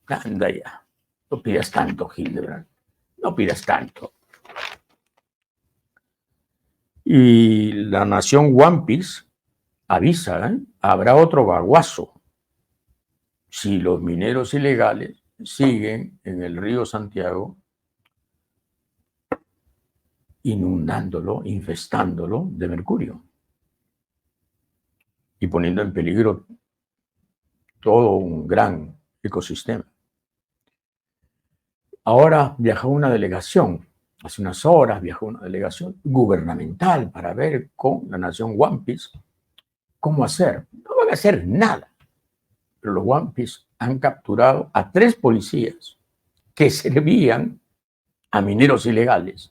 anda ya. No pidas tanto, Hildebrand. No pidas tanto. Y la nación One Piece avisa, habrá otro baguazo si los mineros ilegales siguen en el río Santiago inundándolo, infestándolo de mercurio y poniendo en peligro todo un gran ecosistema. Ahora viajó una delegación, hace unas horas viajó una delegación gubernamental para ver con la nación One Piece cómo hacer. No van a hacer nada, pero los One Piece han capturado a 3 policías que servían a mineros ilegales.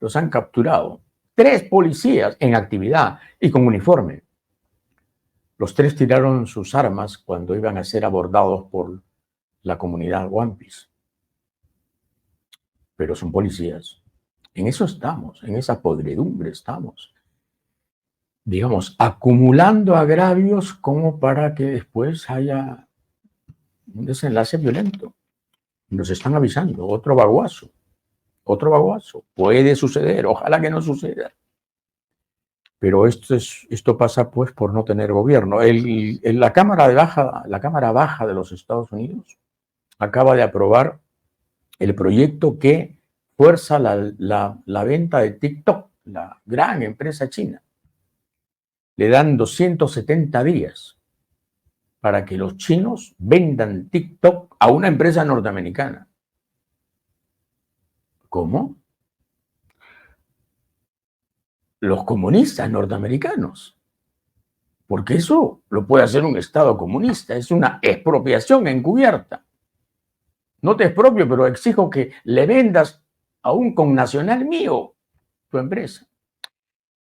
Los han capturado. 3 policías en actividad y con uniforme. Los tres tiraron sus armas cuando iban a ser abordados por la comunidad One Piece. Pero son policías. En eso estamos, en esa podredumbre estamos. Digamos, acumulando agravios como para que después haya un desenlace violento. Nos están avisando, otro baguazo. Puede suceder, ojalá que no suceda. Pero esto pasa pues por no tener gobierno. La Cámara Baja de los Estados Unidos acaba de aprobar el proyecto que fuerza la venta de TikTok, la gran empresa china. Le dan 270 días para que los chinos vendan TikTok a una empresa norteamericana. ¿Cómo? Los comunistas norteamericanos. Porque eso lo puede hacer un Estado comunista. Es una expropiación encubierta. No te expropio, pero exijo que le vendas a un connacional mío tu empresa.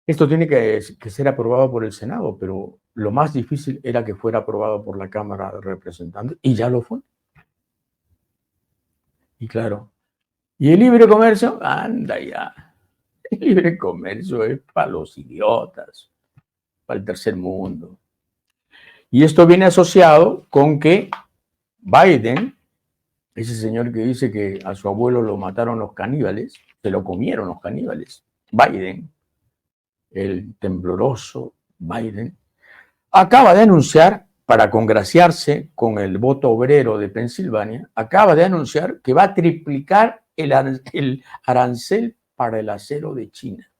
Esto tiene que ser aprobado por el Senado, pero lo más difícil era que fuera aprobado por la Cámara de Representantes, y ya lo fue. Y claro, ¿y el libre comercio? Anda ya. El libre comercio es para los idiotas, para el tercer mundo. Y esto viene asociado con que Biden, ese señor que dice que a su abuelo lo mataron los caníbales, se lo comieron los caníbales, Biden, el tembloroso Biden, acaba de anunciar, para congraciarse con el voto obrero de Pensilvania, acaba de anunciar que va a triplicar el arancel para el acero de China,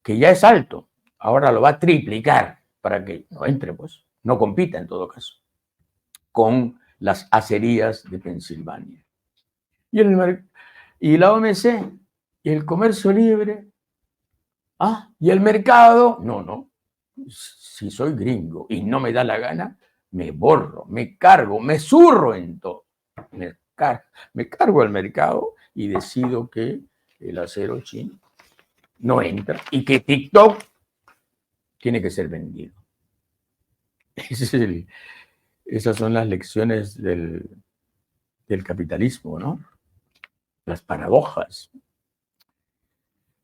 que ya es alto, ahora lo va a triplicar para que no entre, pues, no compita en todo caso, con las acerías de Pensilvania. Y la OMC, y el comercio libre, ¿y el mercado? No. Si soy gringo y no me da la gana, me borro, me cargo, me zurro en todo. Me cargo el mercado y decido que el acero chino no entra y que TikTok tiene que ser vendido. Esas son las lecciones del capitalismo, ¿no? Las paradojas.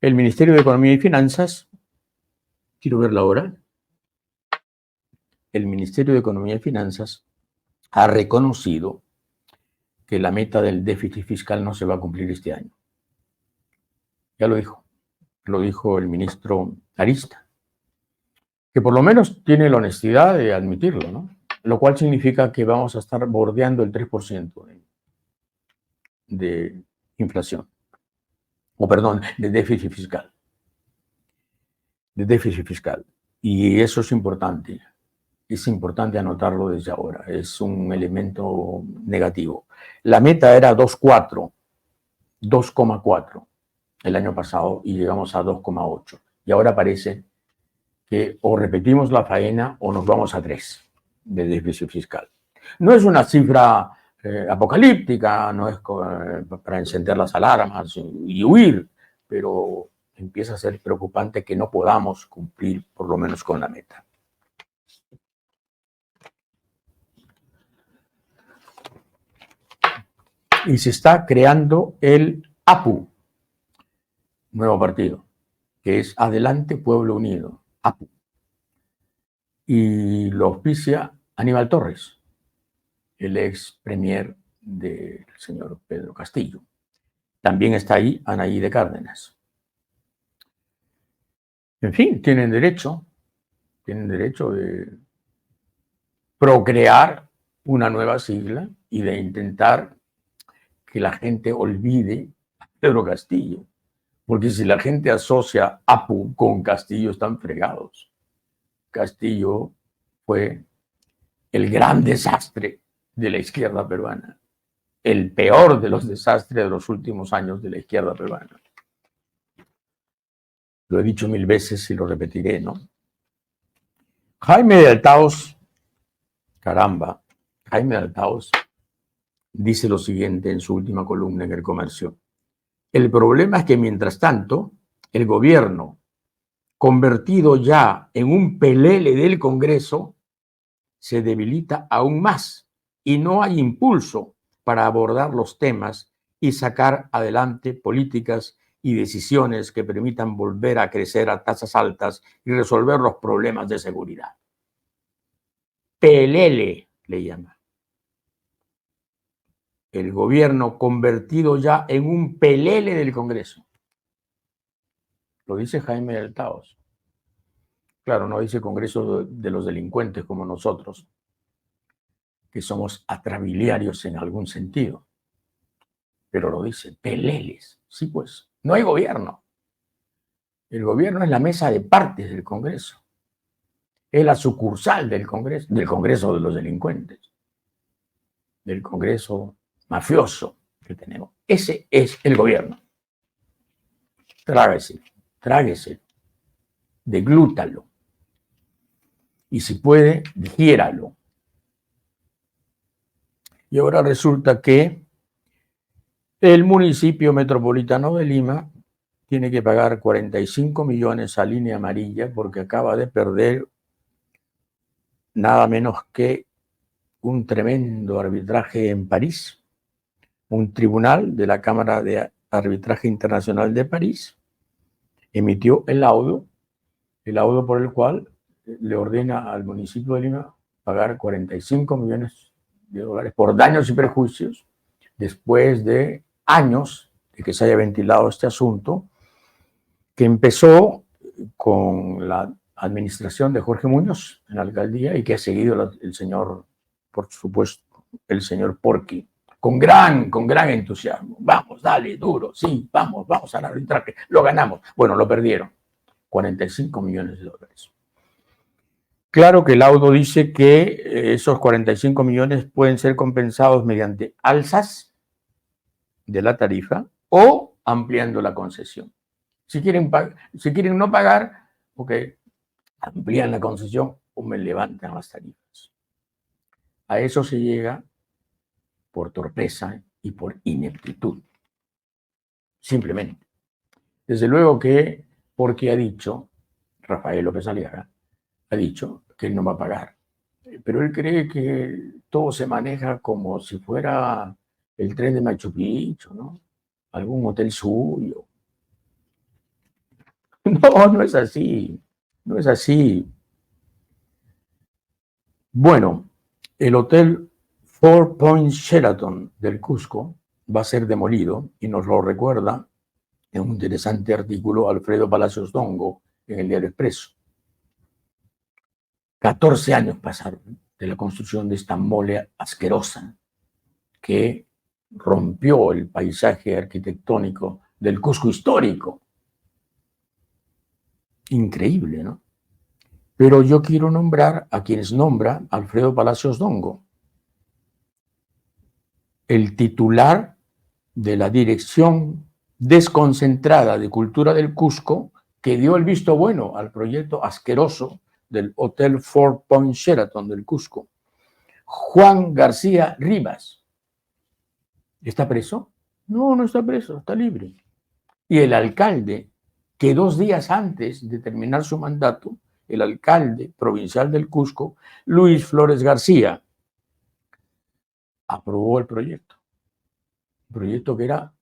El Ministerio de Economía y Finanzas, quiero verla ahora. El Ministerio de Economía y Finanzas ha reconocido que la meta del déficit fiscal no se va a cumplir este año. Ya lo dijo el ministro Arista, que por lo menos tiene la honestidad de admitirlo, ¿no? Lo cual significa que vamos a estar bordeando el 3% de inflación, de déficit fiscal. Y eso es importante. Es importante anotarlo desde ahora. Es un elemento negativo. La meta era 2,4 el año pasado y llegamos a 2,8. Y ahora parece que o repetimos la faena o nos vamos a 3 de déficit fiscal. No es una cifra apocalíptica, no es para encender las alarmas y huir, pero empieza a ser preocupante que no podamos cumplir por lo menos con la meta. Y se está creando el APU, nuevo partido, que es Adelante Pueblo Unido, APU. Y lo auspicia Aníbal Torres, el ex premier del señor Pedro Castillo. También está ahí Anaí de Cárdenas. En fin, tienen derecho de procrear una nueva sigla y de intentar que la gente olvide a Pedro Castillo. Porque si la gente asocia APU con Castillo, están fregados. Castillo fue el gran desastre de la izquierda peruana. El peor de los desastres de los últimos años de la izquierda peruana. Lo he dicho 1000 veces y lo repetiré, ¿no? Jaime de Altaos, Jaime de Altaos dice lo siguiente en su última columna en El Comercio. El problema es que mientras tanto, el gobierno, convertido ya en un pelele del Congreso, se debilita aún más y no hay impulso para abordar los temas y sacar adelante políticas y decisiones que permitan volver a crecer a tasas altas y resolver los problemas de seguridad. Pelele le llama. El gobierno convertido ya en un pelele del Congreso. Lo dice Jaime del Taos. Claro, no dice Congreso de los delincuentes como nosotros, que somos atrabiliarios en algún sentido. Pero lo dice, peleles. Sí, pues, no hay gobierno. El gobierno es la mesa de partes del Congreso. Es la sucursal del Congreso de los delincuentes, del Congreso mafioso que tenemos. Ese es el gobierno. Tráguese, deglútalo. Y si puede, digiéralo. Y ahora resulta que el municipio metropolitano de Lima tiene que pagar 45 millones a Línea Amarilla porque acaba de perder nada menos que un tremendo arbitraje en París. Un tribunal de la Cámara de Arbitraje Internacional de París emitió el laudo por el cual le ordena al municipio de Lima pagar 45 millones de dólares por daños y perjuicios después de años de que se haya ventilado este asunto, que empezó con la administración de Jorge Muñoz en la alcaldía y que ha seguido el señor, por supuesto, el señor Porqui, con gran entusiasmo. Vamos, dale, duro, sí, vamos al arbitraje, lo ganamos. Bueno, lo perdieron, 45 millones de dólares. Claro que el laudo dice que esos 45 millones pueden ser compensados mediante alzas de la tarifa o ampliando la concesión. Si quieren no pagar, ok, amplían la concesión o me levantan las tarifas. A eso se llega por torpeza y por ineptitud. Simplemente. Desde luego que, porque ha dicho, Rafael López Aliaga, ha dicho que él no va a pagar. Pero él cree que todo se maneja como si fuera el tren de Machu Picchu, ¿no? Algún hotel suyo. No es así. No es así. Bueno, el hotel Four Points Sheraton del Cusco va a ser demolido y nos lo recuerda en un interesante artículo Alfredo Palacios Dongo en el Diario Expreso. 14 años pasaron de la construcción de esta mole asquerosa que rompió el paisaje arquitectónico del Cusco histórico. Increíble, ¿no? Pero yo quiero nombrar a quienes nombra Alfredo Palacios Dongo, el titular de la Dirección Desconcentrada de Cultura del Cusco, que dio el visto bueno al proyecto asqueroso del Hotel Four Points Sheraton del Cusco. Juan García Rivas. ¿Está preso? No, no está preso, está libre. Y el alcalde, que 2 días antes de terminar su mandato, el alcalde provincial del Cusco, Luis Flores García, aprobó el proyecto. Un proyecto que era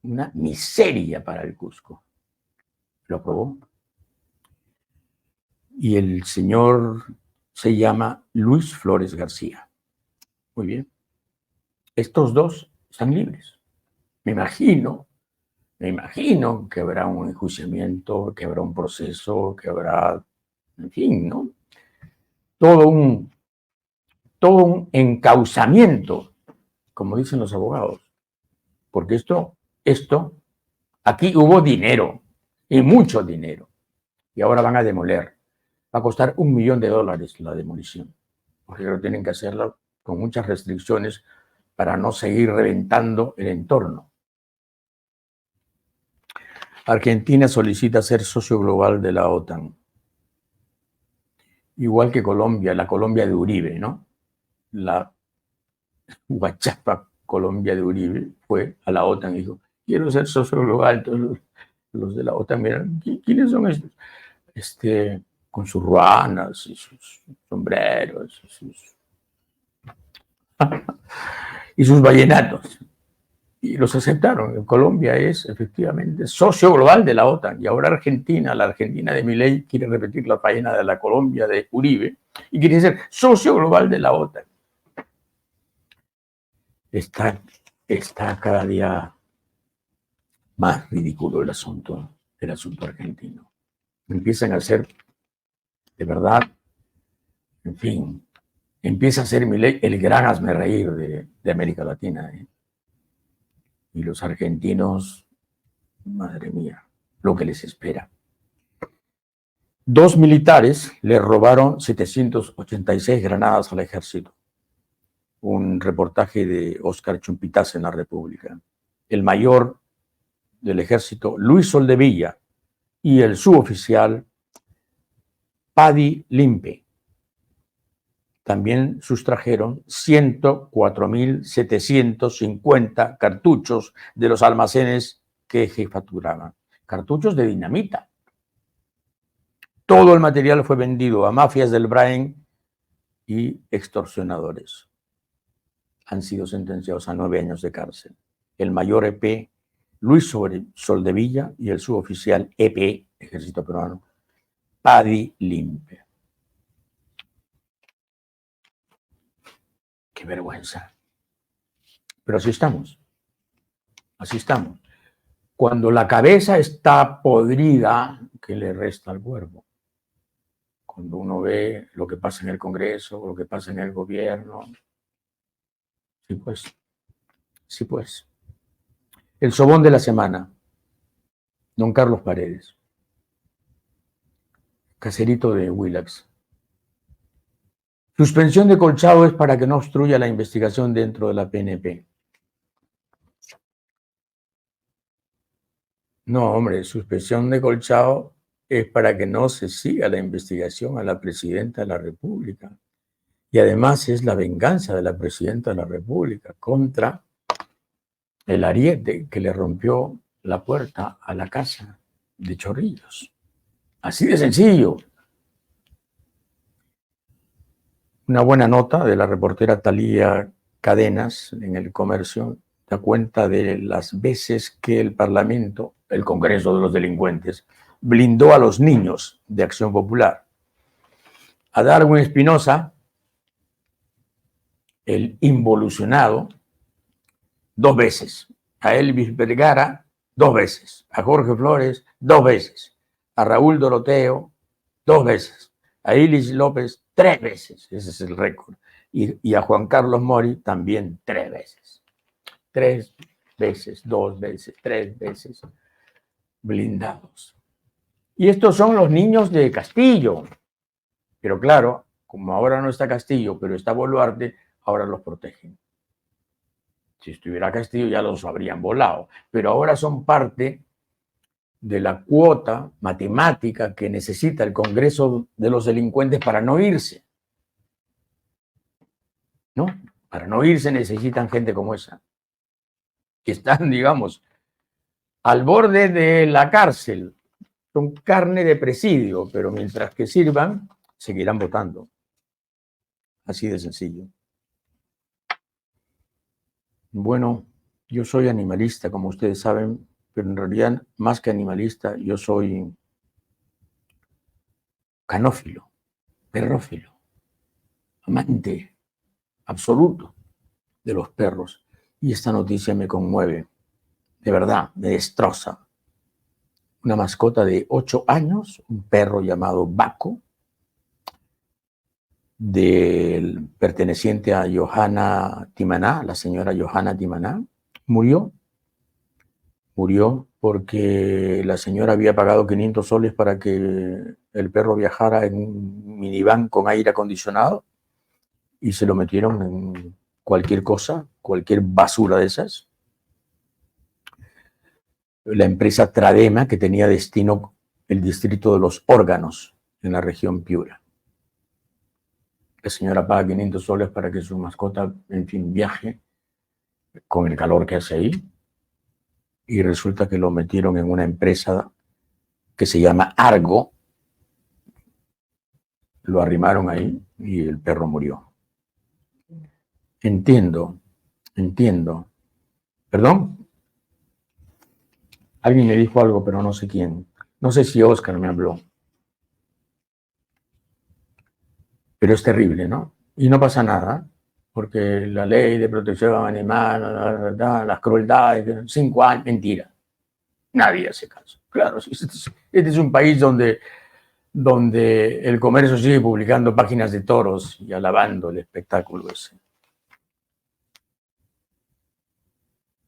una miseria para el Cusco. Lo aprobó. Y el señor se llama Luis Flores García. Muy bien. Estos dos están libres. Me imagino que habrá un enjuiciamiento, que habrá un proceso, que habrá, en fin, ¿no? Todo un encauzamiento, como dicen los abogados. Porque aquí hubo dinero, y mucho dinero, y ahora van a demoler. Va a costar $1 millón la demolición, porque tienen que hacerlo con muchas restricciones para no seguir reventando el entorno. Argentina solicita ser socio global de la OTAN. Igual que Colombia, la Colombia de Uribe, ¿no? La guachapa Colombia de Uribe fue a la OTAN y dijo, quiero ser socio global. Entonces los de la OTAN miran, ¿quiénes son estos? con sus ruanas y sus sombreros y sus vallenatos. Y los aceptaron. Colombia es efectivamente socio global de la OTAN. Y ahora Argentina, la Argentina de Milei, quiere repetir la faena de la Colombia de Uribe y quiere ser socio global de la OTAN. Está cada día más ridículo el asunto argentino. Empiezan a ser, de verdad, en fin, empieza a ser Milei el gran hazmerreír de América Latina. Y los argentinos, madre mía, lo que les espera. 2 militares le robaron 786 granadas al ejército. Un reportaje de Óscar Chumpitaz en La República. El mayor del ejército, Luis Soldevilla, y el suboficial Paddy Limpe. También sustrajeron 104.750 cartuchos de los almacenes que jefaturaban. Cartuchos de dinamita. Todo el material fue vendido a mafias del Brain y extorsionadores. Han sido sentenciados a 9 años de cárcel. El mayor EP, Luis Soldevilla, y el suboficial EP, Ejército Peruano, Paddy Limpe. Qué vergüenza. Pero así estamos. Así estamos. Cuando la cabeza está podrida, ¿qué le resta al cuerpo? Cuando uno ve lo que pasa en el Congreso, lo que pasa en el gobierno. Sí, pues. Sí, pues. El sobón de la semana. Don Carlos Paredes. Caserito de Willax. Suspensión de Colchado es para que no obstruya la investigación dentro de la PNP. No, hombre, suspensión de Colchado es para que no se siga la investigación a la presidenta de la República. Y además es la venganza de la presidenta de la República contra el ariete que le rompió la puerta a la casa de Chorrillos. Así de sencillo. Una buena nota de la reportera Thalía Cadenas en El Comercio da cuenta de las veces que el Parlamento, el Congreso de los Delincuentes, blindó a los niños de Acción Popular. A Darwin Espinosa, el involucionado, 2 veces. A Elvis Vergara, 2 veces. A Jorge Flores, 2 veces. A Raúl Doroteo, 2 veces. A Ilis López, 3 veces. Ese es el récord. Y a Juan Carlos Mori también 3 veces. 3 veces, 2 veces, 3 veces blindados. Y estos son los niños de Castillo. Pero claro, como ahora no está Castillo, pero está Boluarte, ahora los protegen. Si estuviera Castillo ya los habrían volado. Pero ahora son parte de la cuota matemática que necesita el Congreso de los Delincuentes para no irse. ¿No? Para no irse necesitan gente como esa. Que están, digamos, al borde de la cárcel. Son carne de presidio, pero mientras que sirvan, seguirán votando. Así de sencillo. Bueno, yo soy animalista, como ustedes saben, pero en realidad, más que animalista, yo soy canófilo, perrófilo, amante absoluto de los perros. Y esta noticia me conmueve, de verdad, me destroza. Una mascota de 8 años, un perro llamado Baco, perteneciente a Johanna Timaná, la señora Johanna Timaná, murió porque la señora había pagado 500 soles para que el perro viajara en un minivan con aire acondicionado y se lo metieron en cualquier cosa, cualquier basura de esas. La empresa Tradema, que tenía destino el distrito de los órganos en la región Piura. La señora paga 500 soles para que su mascota, en fin, viaje con el calor que hace ahí. Y resulta que lo metieron en una empresa que se llama Argo, lo arrimaron ahí y el perro murió. Entiendo. ¿Perdón? Alguien me dijo algo, pero no sé quién. No sé si Oscar me habló. Pero es terrible, ¿no? Y no pasa nada, porque la ley de protección animal, las crueldades, 5 años, mentira. Nadie hace caso. Claro, este es un país donde el comercio sigue publicando páginas de toros y alabando el espectáculo ese.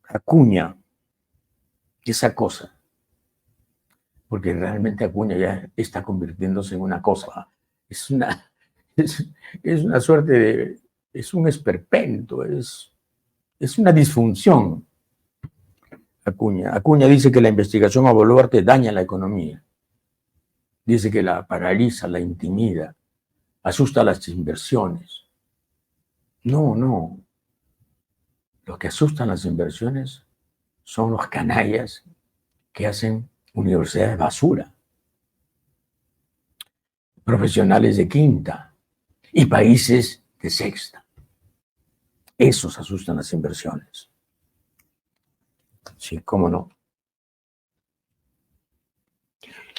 Acuña, esa cosa, porque realmente Acuña ya está convirtiéndose en una cosa, es una suerte de, es un esperpento, es una disfunción. Acuña dice que la investigación a Boluarte daña la economía, dice que la paraliza, la intimida, asusta las inversiones. No, lo que asustan las inversiones son los canallas que hacen universidades basura, profesionales de quinta y países de sexta. Esos asustan las inversiones. Sí, cómo no.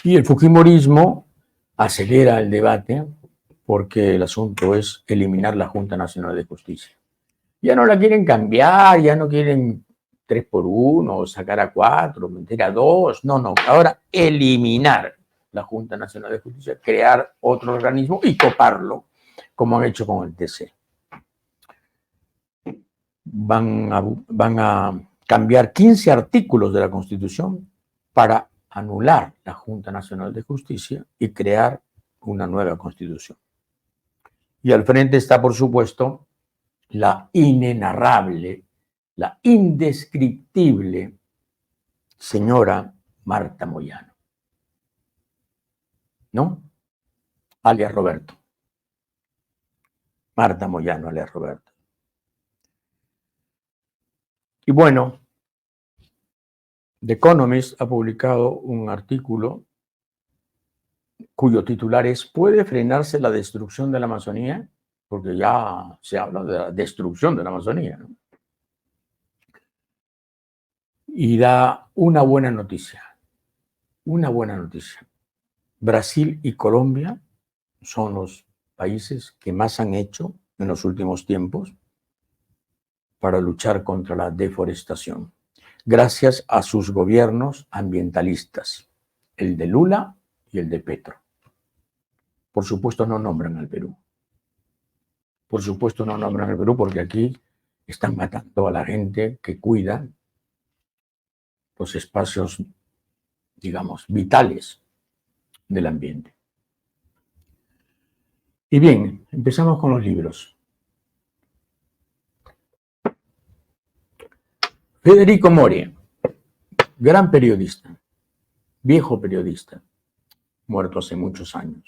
Y el fujimorismo acelera el debate porque el asunto es eliminar la Junta Nacional de Justicia. Ya no la quieren cambiar, ya no quieren 3x1, sacar a 4, meter a 2. No. Ahora eliminar la Junta Nacional de Justicia, crear otro organismo y coparlo, como han hecho con el TC. Van a cambiar 15 artículos de la Constitución para anular la Junta Nacional de Justicia y crear una nueva Constitución. Y al frente está, por supuesto, la inenarrable, la indescriptible señora Marta Moyano, ¿no? Alias Roberto. Marta Moyano, alias Roberto. Y bueno, The Economist ha publicado un artículo cuyo titular es ¿puede frenarse la destrucción de la Amazonía? Porque ya se habla de la destrucción de la Amazonía, ¿no? Y da una buena noticia. Una buena noticia. Brasil y Colombia son los países que más han hecho en los últimos tiempos para luchar contra la deforestación, gracias a sus gobiernos ambientalistas, el de Lula y el de Petro. Por supuesto no nombran al Perú. Por supuesto no nombran al Perú porque aquí están matando a la gente que cuida los espacios, digamos, vitales del ambiente. Y bien, empezamos con los libros. Federico Mori, gran periodista, viejo periodista, muerto hace muchos años,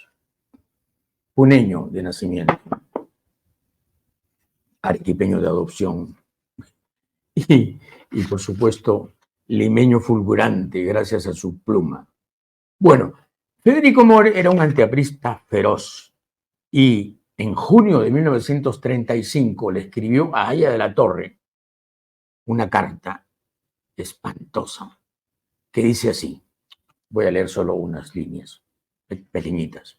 puneño de nacimiento, arequipeño de adopción y por supuesto limeño fulgurante gracias a su pluma. Bueno, Federico Mori era un antiaprista feroz y en junio de 1935 le escribió a Aya de la Torre una carta espantosa que dice así, voy a leer solo unas líneas pequeñitas.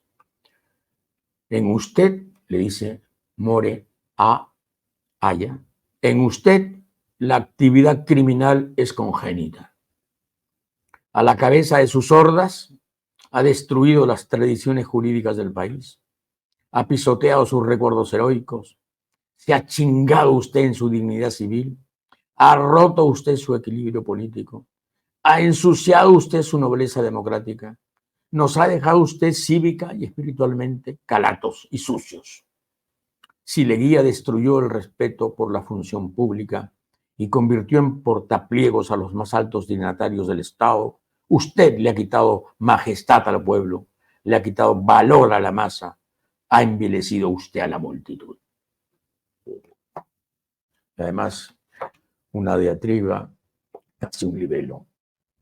En usted, le dice More a Aya, en usted la actividad criminal es congénita. A la cabeza de sus hordas ha destruido las tradiciones jurídicas del país, ha pisoteado sus recuerdos heroicos, se ha chingado usted en su dignidad civil, ha roto usted su equilibrio político, ha ensuciado usted su nobleza democrática, nos ha dejado usted cívica y espiritualmente calatos y sucios. Si Leguía destruyó el respeto por la función pública y convirtió en portapliegos a los más altos dignatarios del Estado, usted le ha quitado majestad al pueblo, le ha quitado valor a la masa, ha envilecido usted a la multitud. Y además, una diatriba, casi un libelo,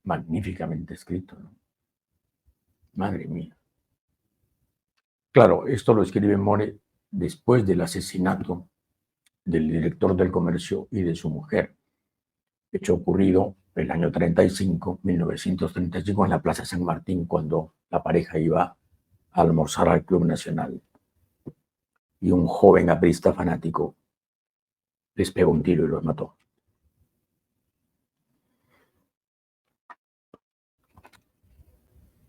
magníficamente escrito, ¿no? Madre mía. Claro, esto lo escribe More después del asesinato del director del comercio y de su mujer, hecho ocurrido el año 35, 1935, en la Plaza San Martín, cuando la pareja iba a almorzar al Club Nacional. Y un joven aprista fanático les pegó un tiro y los mató.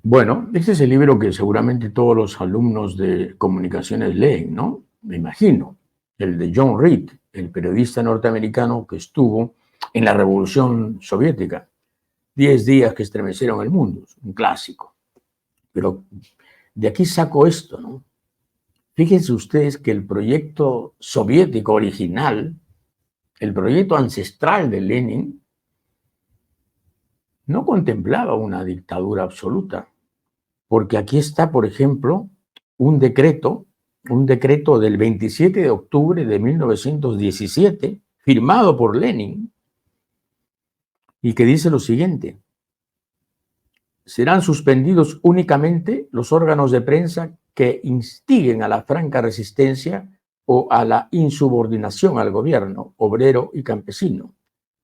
Bueno, este es el libro que seguramente todos los alumnos de comunicaciones leen, ¿no? Me imagino. El de John Reed, el periodista norteamericano que estuvo en la Revolución Soviética. 10 días que estremecieron el mundo. Es un clásico. Pero de aquí saco esto, ¿no? Fíjense ustedes que el proyecto soviético original, el proyecto ancestral de Lenin, no contemplaba una dictadura absoluta. Porque aquí está, por ejemplo, un decreto del 27 de octubre de 1917, firmado por Lenin, y que dice lo siguiente: serán suspendidos únicamente los órganos de prensa que instiguen a la franca resistencia o a la insubordinación al gobierno, obrero y campesino,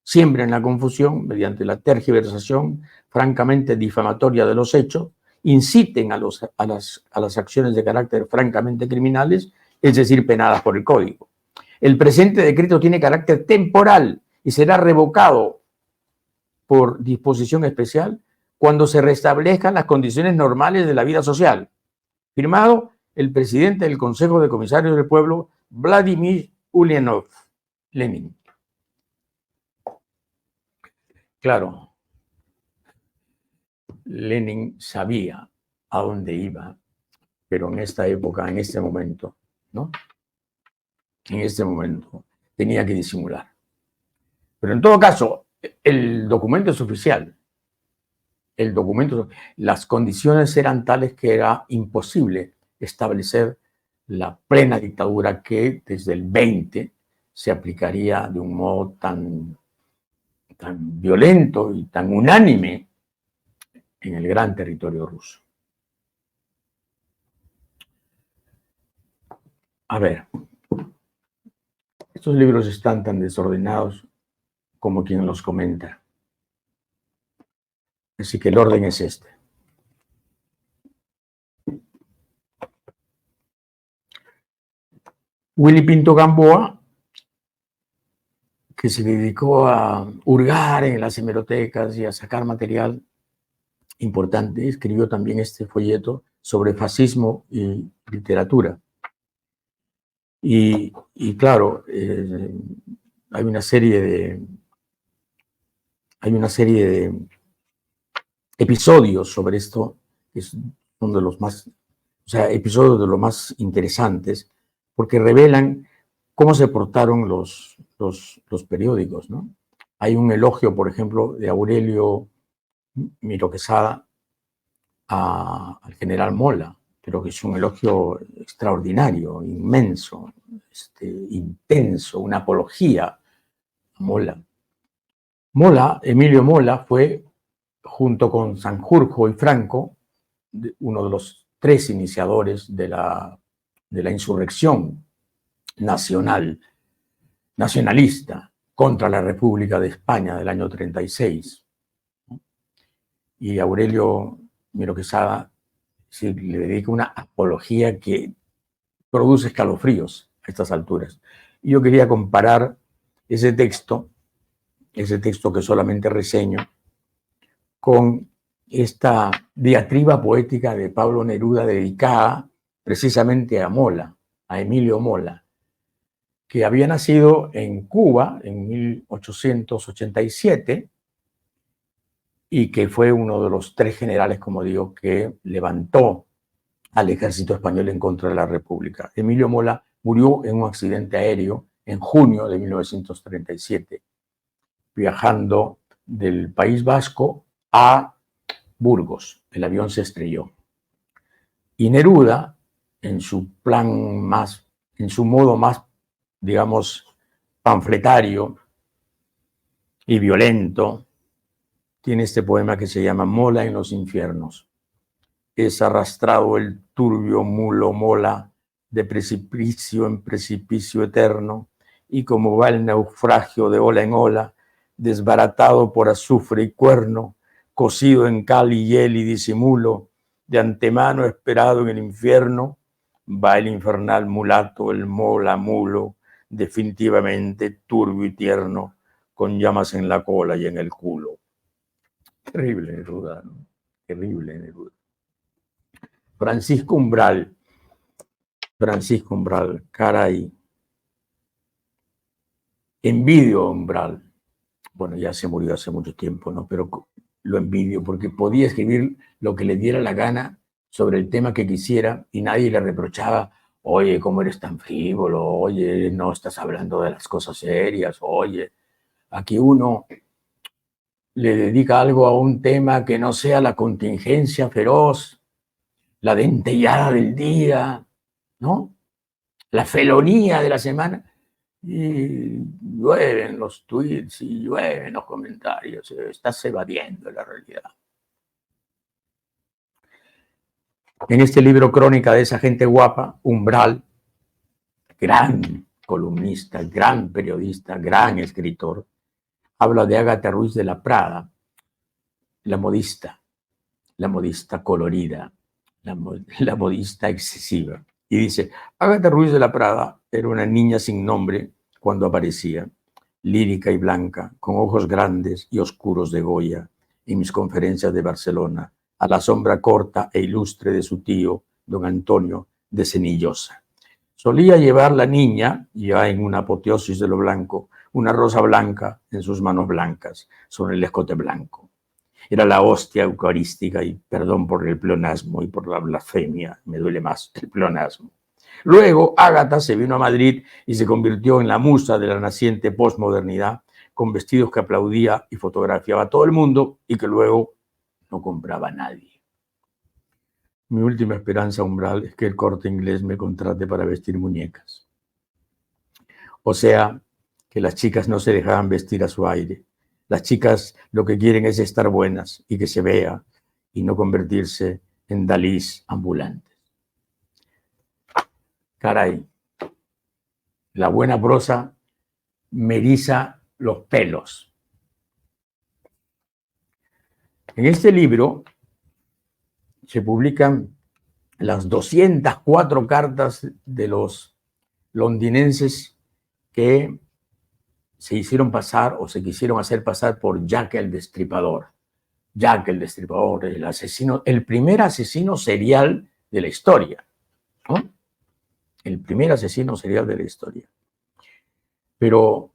siembren la confusión mediante la tergiversación francamente difamatoria de los hechos, inciten a las acciones de carácter francamente criminales, es decir, penadas por el Código. El presente decreto tiene carácter temporal y será revocado por disposición especial cuando se restablezcan las condiciones normales de la vida social. Firmado el presidente del Consejo de Comisarios del Pueblo, Vladimir Ulyanov, Lenin. Claro, Lenin sabía a dónde iba, pero en esta época, en este momento, ¿no? En este momento tenía que disimular. Pero en todo caso, el documento es oficial. Las condiciones eran tales que era imposible establecer la plena dictadura que desde el 20 se aplicaría de un modo tan violento y tan unánime en el gran territorio ruso. A ver, estos libros están tan desordenados como quien los comenta. Así que el orden es este. Willy Pinto Gamboa, que se dedicó a hurgar en las hemerotecas y a sacar material importante, escribió también este folleto sobre fascismo y literatura. Y claro, hay una serie de episodios sobre esto, que son de los más, episodios de los más interesantes, porque revelan cómo se portaron los periódicos, ¿no? Hay un elogio, por ejemplo, de Aurelio Miro Quesada al general Mola, pero que es un elogio extraordinario, inmenso, intenso, una apología a Mola. Emilio Mola fue, junto con Sanjurjo y Franco, uno de los 3 iniciadores de la insurrección nacionalista contra la República de España del año 36. Y Aurelio Miro Quesada le dedica una apología que produce escalofríos a estas alturas. Y yo quería comparar ese texto que solamente reseño, con esta diatriba poética de Pablo Neruda dedicada precisamente a Mola, a Emilio Mola, que había nacido en Cuba en 1887 y que fue uno de los 3 generales, como digo, que levantó al ejército español en contra de la República. Emilio Mola murió en un accidente aéreo en junio de 1937, viajando del País Vasco a Burgos. El avión se estrelló. Y Neruda, en su modo más, digamos, panfletario y violento, tiene este poema que se llama Mola en los infiernos. es arrastrado el turbio mulo mola de precipicio en precipicio eterno, y como va el naufragio de ola en ola, desbaratado por azufre y cuerno, cocido en cal y hiel y disimulo, de antemano esperado en el infierno, va el infernal mulato, el mola mulo, definitivamente turbio y tierno, con llamas en la cola y en el culo. Terrible Neruda, ¿no? Terrible Neruda. Francisco Umbral, caray. Envidio a Umbral. Bueno, ya se murió hace mucho tiempo, ¿no? Pero lo envidio porque podía escribir lo que le diera la gana sobre el tema que quisiera y nadie le reprochaba, oye, ¿cómo eres tan frívolo? Oye, no estás hablando de las cosas serias, oye. Aquí uno le dedica algo a un tema que no sea la contingencia feroz, la dentellada del día, ¿no? La felonía de la semana. Y llueven los tweets y llueven los comentarios. Estás evadiendo la realidad. En este libro Crónica de esa gente guapa, Umbral, gran columnista, gran periodista, gran escritor, habla de Ágata Ruiz de la Prada, la modista colorida, la modista excesiva. Y dice, Ágata Ruiz de la Prada era una niña sin nombre cuando aparecía, lírica y blanca, con ojos grandes y oscuros de Goya, en mis conferencias de Barcelona, a la sombra corta e ilustre de su tío, don Antonio de Senillosa. Solía llevar la niña, ya en una apoteosis de lo blanco, una rosa blanca en sus manos blancas, sobre el escote blanco. Era la hostia eucarística, y perdón por el pleonasmo y por la blasfemia, me duele más el pleonasmo. Luego, Ágata se vino a Madrid y se convirtió en la musa de la naciente posmodernidad, con vestidos que aplaudía y fotografiaba a todo el mundo y que luego no compraba nadie. Mi última esperanza, Umbral, es que el Corte Inglés me contrate para vestir muñecas. O sea, que las chicas no se dejaban vestir a su aire. Las chicas lo que quieren es estar buenas y que se vea y no convertirse en Dalís ambulantes. Caray, la buena prosa me eriza los pelos. En este libro se publican las 204 cartas de los londinenses que se hicieron pasar o se quisieron hacer pasar por Jack el Destripador. Jack el Destripador, el asesino, el primer asesino serial de la historia, ¿no? El primer asesino serial de la historia. Pero,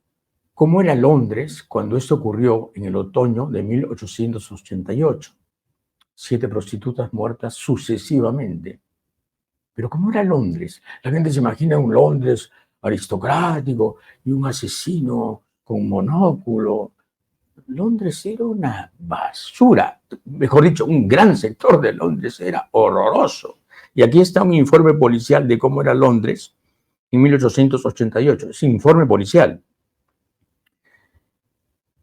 ¿cómo era Londres cuando esto ocurrió en el otoño de 1888? 7 prostitutas muertas sucesivamente. Pero ¿cómo era Londres? La gente se imagina un Londres aristocrático y un asesino con monóculo. Londres era una basura. Mejor dicho, un gran sector de Londres era horroroso. Y aquí está un informe policial de cómo era Londres en 1888. Es informe policial.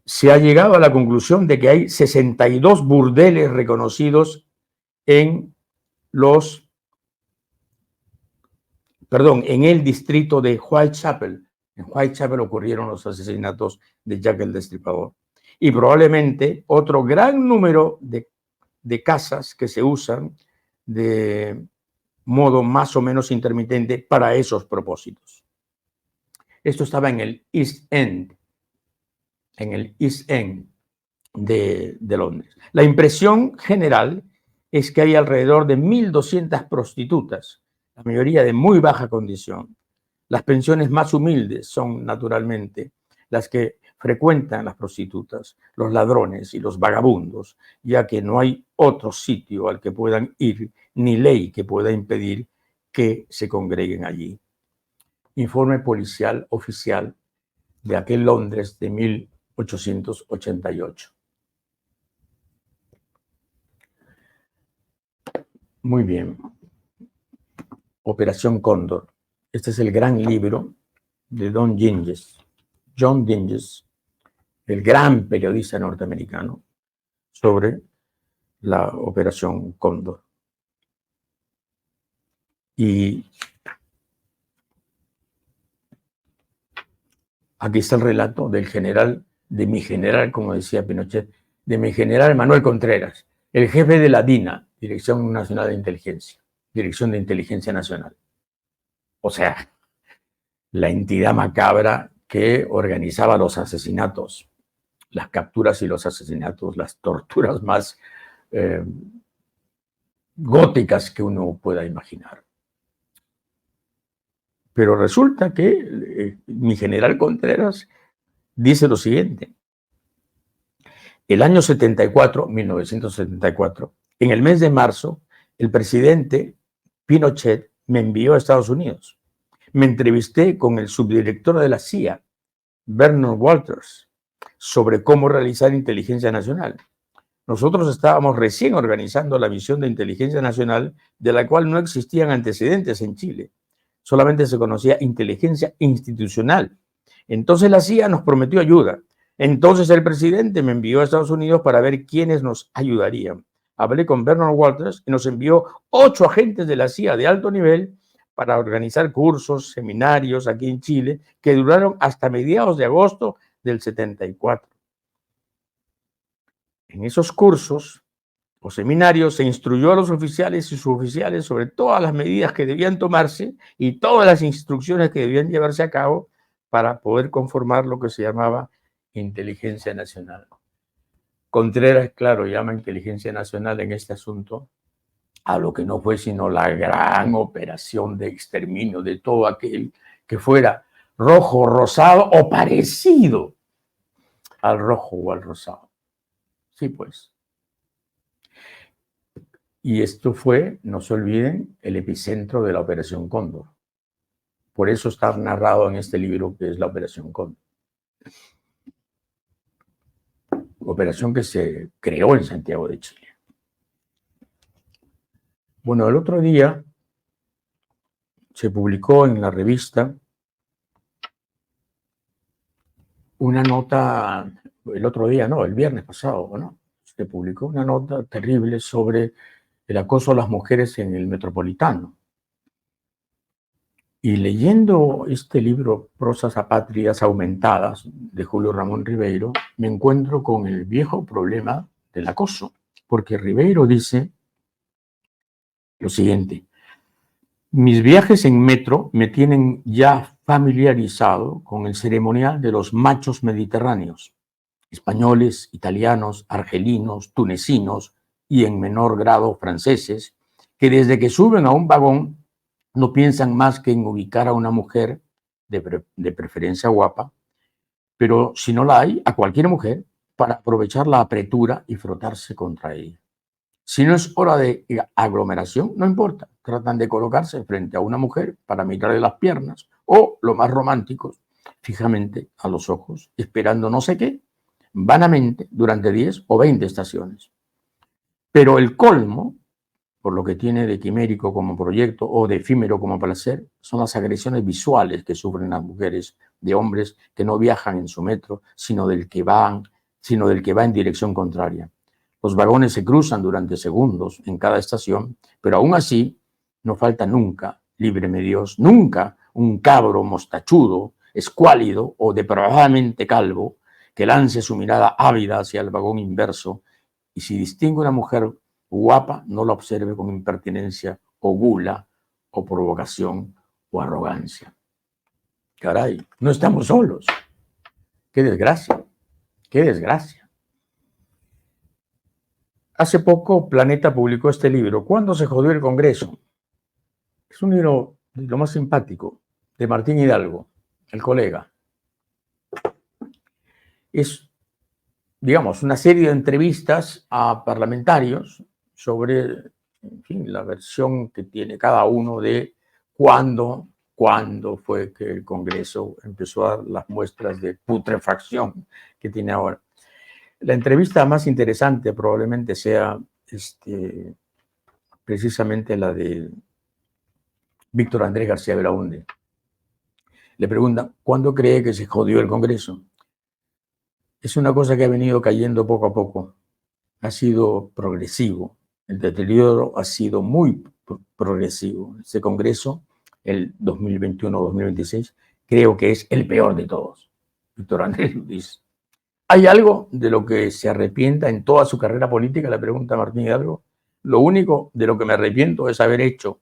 Se ha llegado a la conclusión de que hay 62 burdeles reconocidos en el distrito de Whitechapel. En Whitechapel ocurrieron los asesinatos de Jack el Destripador. Y probablemente otro gran número de casas que se usan de modo más o menos intermitente para esos propósitos. Esto estaba en el East End, de Londres. La impresión general es que hay alrededor de 1.200 prostitutas, la mayoría de muy baja condición. Las pensiones más humildes son, naturalmente, las que frecuentan las prostitutas, los ladrones y los vagabundos, ya que no hay otro sitio al que puedan ir, ni ley que pueda impedir que se congreguen allí. Informe policial oficial de aquel Londres de 1888. Muy bien. Operación Cóndor. Este es el gran libro de John Dinges, el gran periodista norteamericano, sobre la Operación Cóndor. Y aquí está el relato del general, de mi general, como decía Pinochet, de mi general Manuel Contreras, el jefe de la DINA, Dirección Nacional de Inteligencia, Dirección de Inteligencia Nacional. O sea, la entidad macabra que organizaba los asesinatos, las capturas y los asesinatos, las torturas más góticas que uno pueda imaginar. Pero resulta que mi general Contreras dice lo siguiente. El año 74, 1974, en el mes de marzo, el presidente Pinochet me envió a Estados Unidos. Me entrevisté con el subdirector de la CIA, Bernard Walters, sobre cómo realizar inteligencia nacional. Nosotros estábamos recién organizando la misión de inteligencia nacional, de la cual no existían antecedentes en Chile. Solamente se conocía inteligencia institucional. Entonces la CIA nos prometió ayuda. Entonces el presidente me envió a Estados Unidos para ver quiénes nos ayudarían. Hablé con Bernard Walters y nos envió 8 agentes de la CIA de alto nivel para organizar cursos, seminarios aquí en Chile, que duraron hasta mediados de agosto del 74. En esos cursos o seminarios se instruyó a los oficiales y suboficiales sobre todas las medidas que debían tomarse y todas las instrucciones que debían llevarse a cabo para poder conformar lo que se llamaba inteligencia nacional. Contreras, claro, llama inteligencia nacional en este asunto a lo que no fue sino la gran operación de exterminio de todo aquel que fuera rojo, rosado o parecido al rojo o al rosado. Sí, pues. Y esto fue, no se olviden, el epicentro de la Operación Cóndor. Por eso está narrado en este libro que es la Operación Cóndor. Operación que se creó en Santiago de Chile. Bueno, el otro día se publicó en la revista una nota, el otro día, no, el viernes pasado, ¿no? Se publicó una nota terrible sobre el acoso a las mujeres en el Metropolitano. Y leyendo este libro, Prosas apátridas aumentadas, de Julio Ramón Ribeiro, me encuentro con el viejo problema del acoso, porque Ribeiro dice lo siguiente: mis viajes en metro me tienen ya familiarizado con el ceremonial de los machos mediterráneos, españoles, italianos, argelinos, tunecinos y en menor grado franceses, que desde que suben a un vagón no piensan más que en ubicar a una mujer, de preferencia guapa, pero si no la hay, a cualquier mujer, para aprovechar la apretura y frotarse contra ella. Si no es hora de aglomeración, no importa, tratan de colocarse frente a una mujer para mirarle las piernas o, lo más románticos, fijamente a los ojos, esperando no sé qué, vanamente durante 10 o 20 estaciones. Pero el colmo, por lo que tiene de quimérico como proyecto o de efímero como placer, son las agresiones visuales que sufren las mujeres de hombres que no viajan en su metro, sino del que va en dirección contraria. Los vagones se cruzan durante segundos en cada estación, pero aún así no falta nunca, líbreme Dios, nunca un cabro mostachudo, escuálido o depravadamente calvo que lance su mirada ávida hacia el vagón inverso y si distingue una mujer guapa, no la observe con impertinencia o gula o provocación o arrogancia. Caray, no estamos solos. Qué desgracia, qué desgracia. Hace poco Planeta publicó este libro, ¿Cuándo se jodió el Congreso? Es un libro de lo más simpático, de Martín Hidalgo, el colega. Es, digamos, una serie de entrevistas a parlamentarios sobre, en fin, la versión que tiene cada uno de cuándo fue que el Congreso empezó a dar las muestras de putrefacción que tiene ahora. La entrevista más interesante probablemente sea precisamente la de Víctor Andrés García Belaúnde. Le preguntan, ¿cuándo cree que se jodió el Congreso? Es una cosa que ha venido cayendo poco a poco. Ha sido progresivo. El deterioro ha sido muy progresivo. Ese Congreso, el 2021-2026, creo que es el peor de todos. Víctor Andrés lo dice. ¿Hay algo de lo que se arrepienta en toda su carrera política? Le pregunta Martín Hidalgo. Lo único de lo que me arrepiento es haber hecho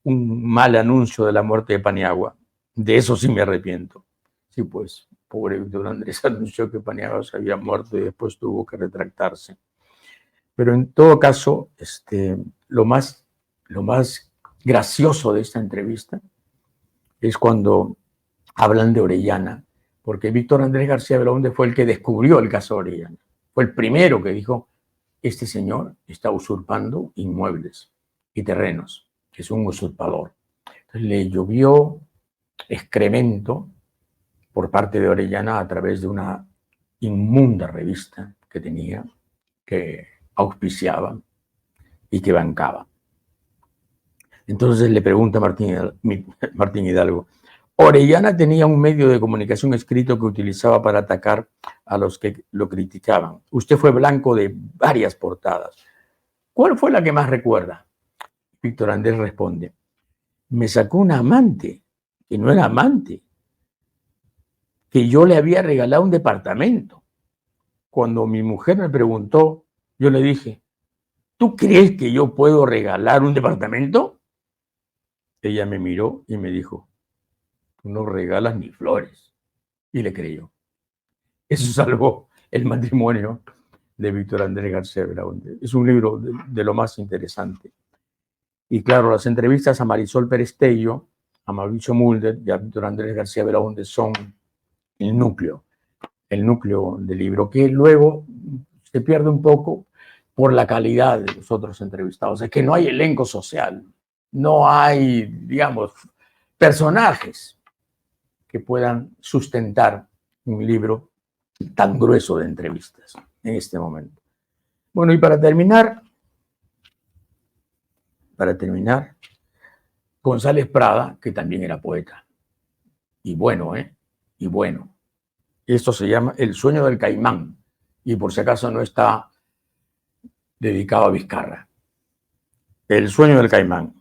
un mal anuncio de la muerte de Paniagua. De eso sí me arrepiento. Sí, pues, pobre Víctor Andrés anunció que Paniagua se había muerto y después tuvo que retractarse. Pero en todo caso, lo más gracioso de esta entrevista es cuando hablan de Orellana, porque Víctor Andrés García Belaúnde fue el que descubrió el caso Orellana. Fue el primero que dijo, este señor está usurpando inmuebles y terrenos, es un usurpador. Entonces le llovió excremento por parte de Orellana a través de una inmunda revista que tenía, que auspiciaba y que bancaba. Entonces le pregunta Martín Hidalgo, Orellana tenía un medio de comunicación escrito que utilizaba para atacar a los que lo criticaban. Usted fue blanco de varias portadas. ¿Cuál fue la que más recuerda? Víctor Andrés responde, me sacó una amante, que no era amante, que yo le había regalado un departamento. Cuando mi mujer me preguntó, yo le dije, ¿tú crees que yo puedo regalar un departamento? Ella me miró y me dijo, tú no regalas ni flores. Y le creyó. Eso salvó el matrimonio de Víctor Andrés García Belaúnde. Es un libro de lo más interesante. Y claro, las entrevistas a Marisol Perestello, a Mauricio Mulder y a Víctor Andrés García Belaúnde son el núcleo del libro, que luego se pierde un poco por la calidad de los otros entrevistados. Es que no hay elenco social, no hay, digamos, personajes que puedan sustentar un libro tan grueso de entrevistas en este momento. Bueno, y para terminar, González Prada, que también era poeta. Y bueno, y bueno. Esto se llama El sueño del caimán. Y por si acaso no está dedicado a Vizcarra. El sueño del caimán.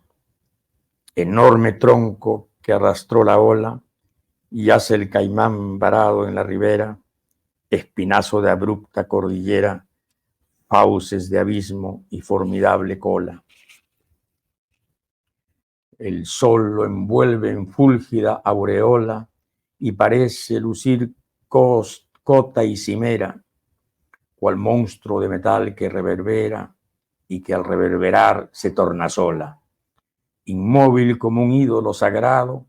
Enorme tronco que arrastró la ola y hace el caimán varado en la ribera, espinazo de abrupta cordillera, fauces de abismo y formidable cola. El sol lo envuelve en fúlgida aureola y parece lucir cota y cimera, cual monstruo de metal que reverbera y que al reverberar se torna sola. Inmóvil como un ídolo sagrado,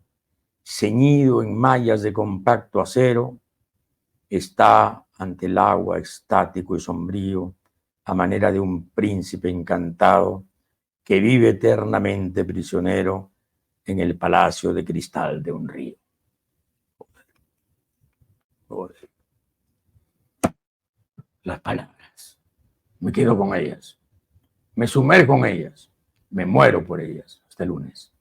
ceñido en mallas de compacto acero, está ante el agua estático y sombrío, a manera de un príncipe encantado que vive eternamente prisionero en el palacio de cristal de un río. Las palabras, me quedo con ellas, me sumerjo en ellas, me muero por ellas. Hasta el lunes.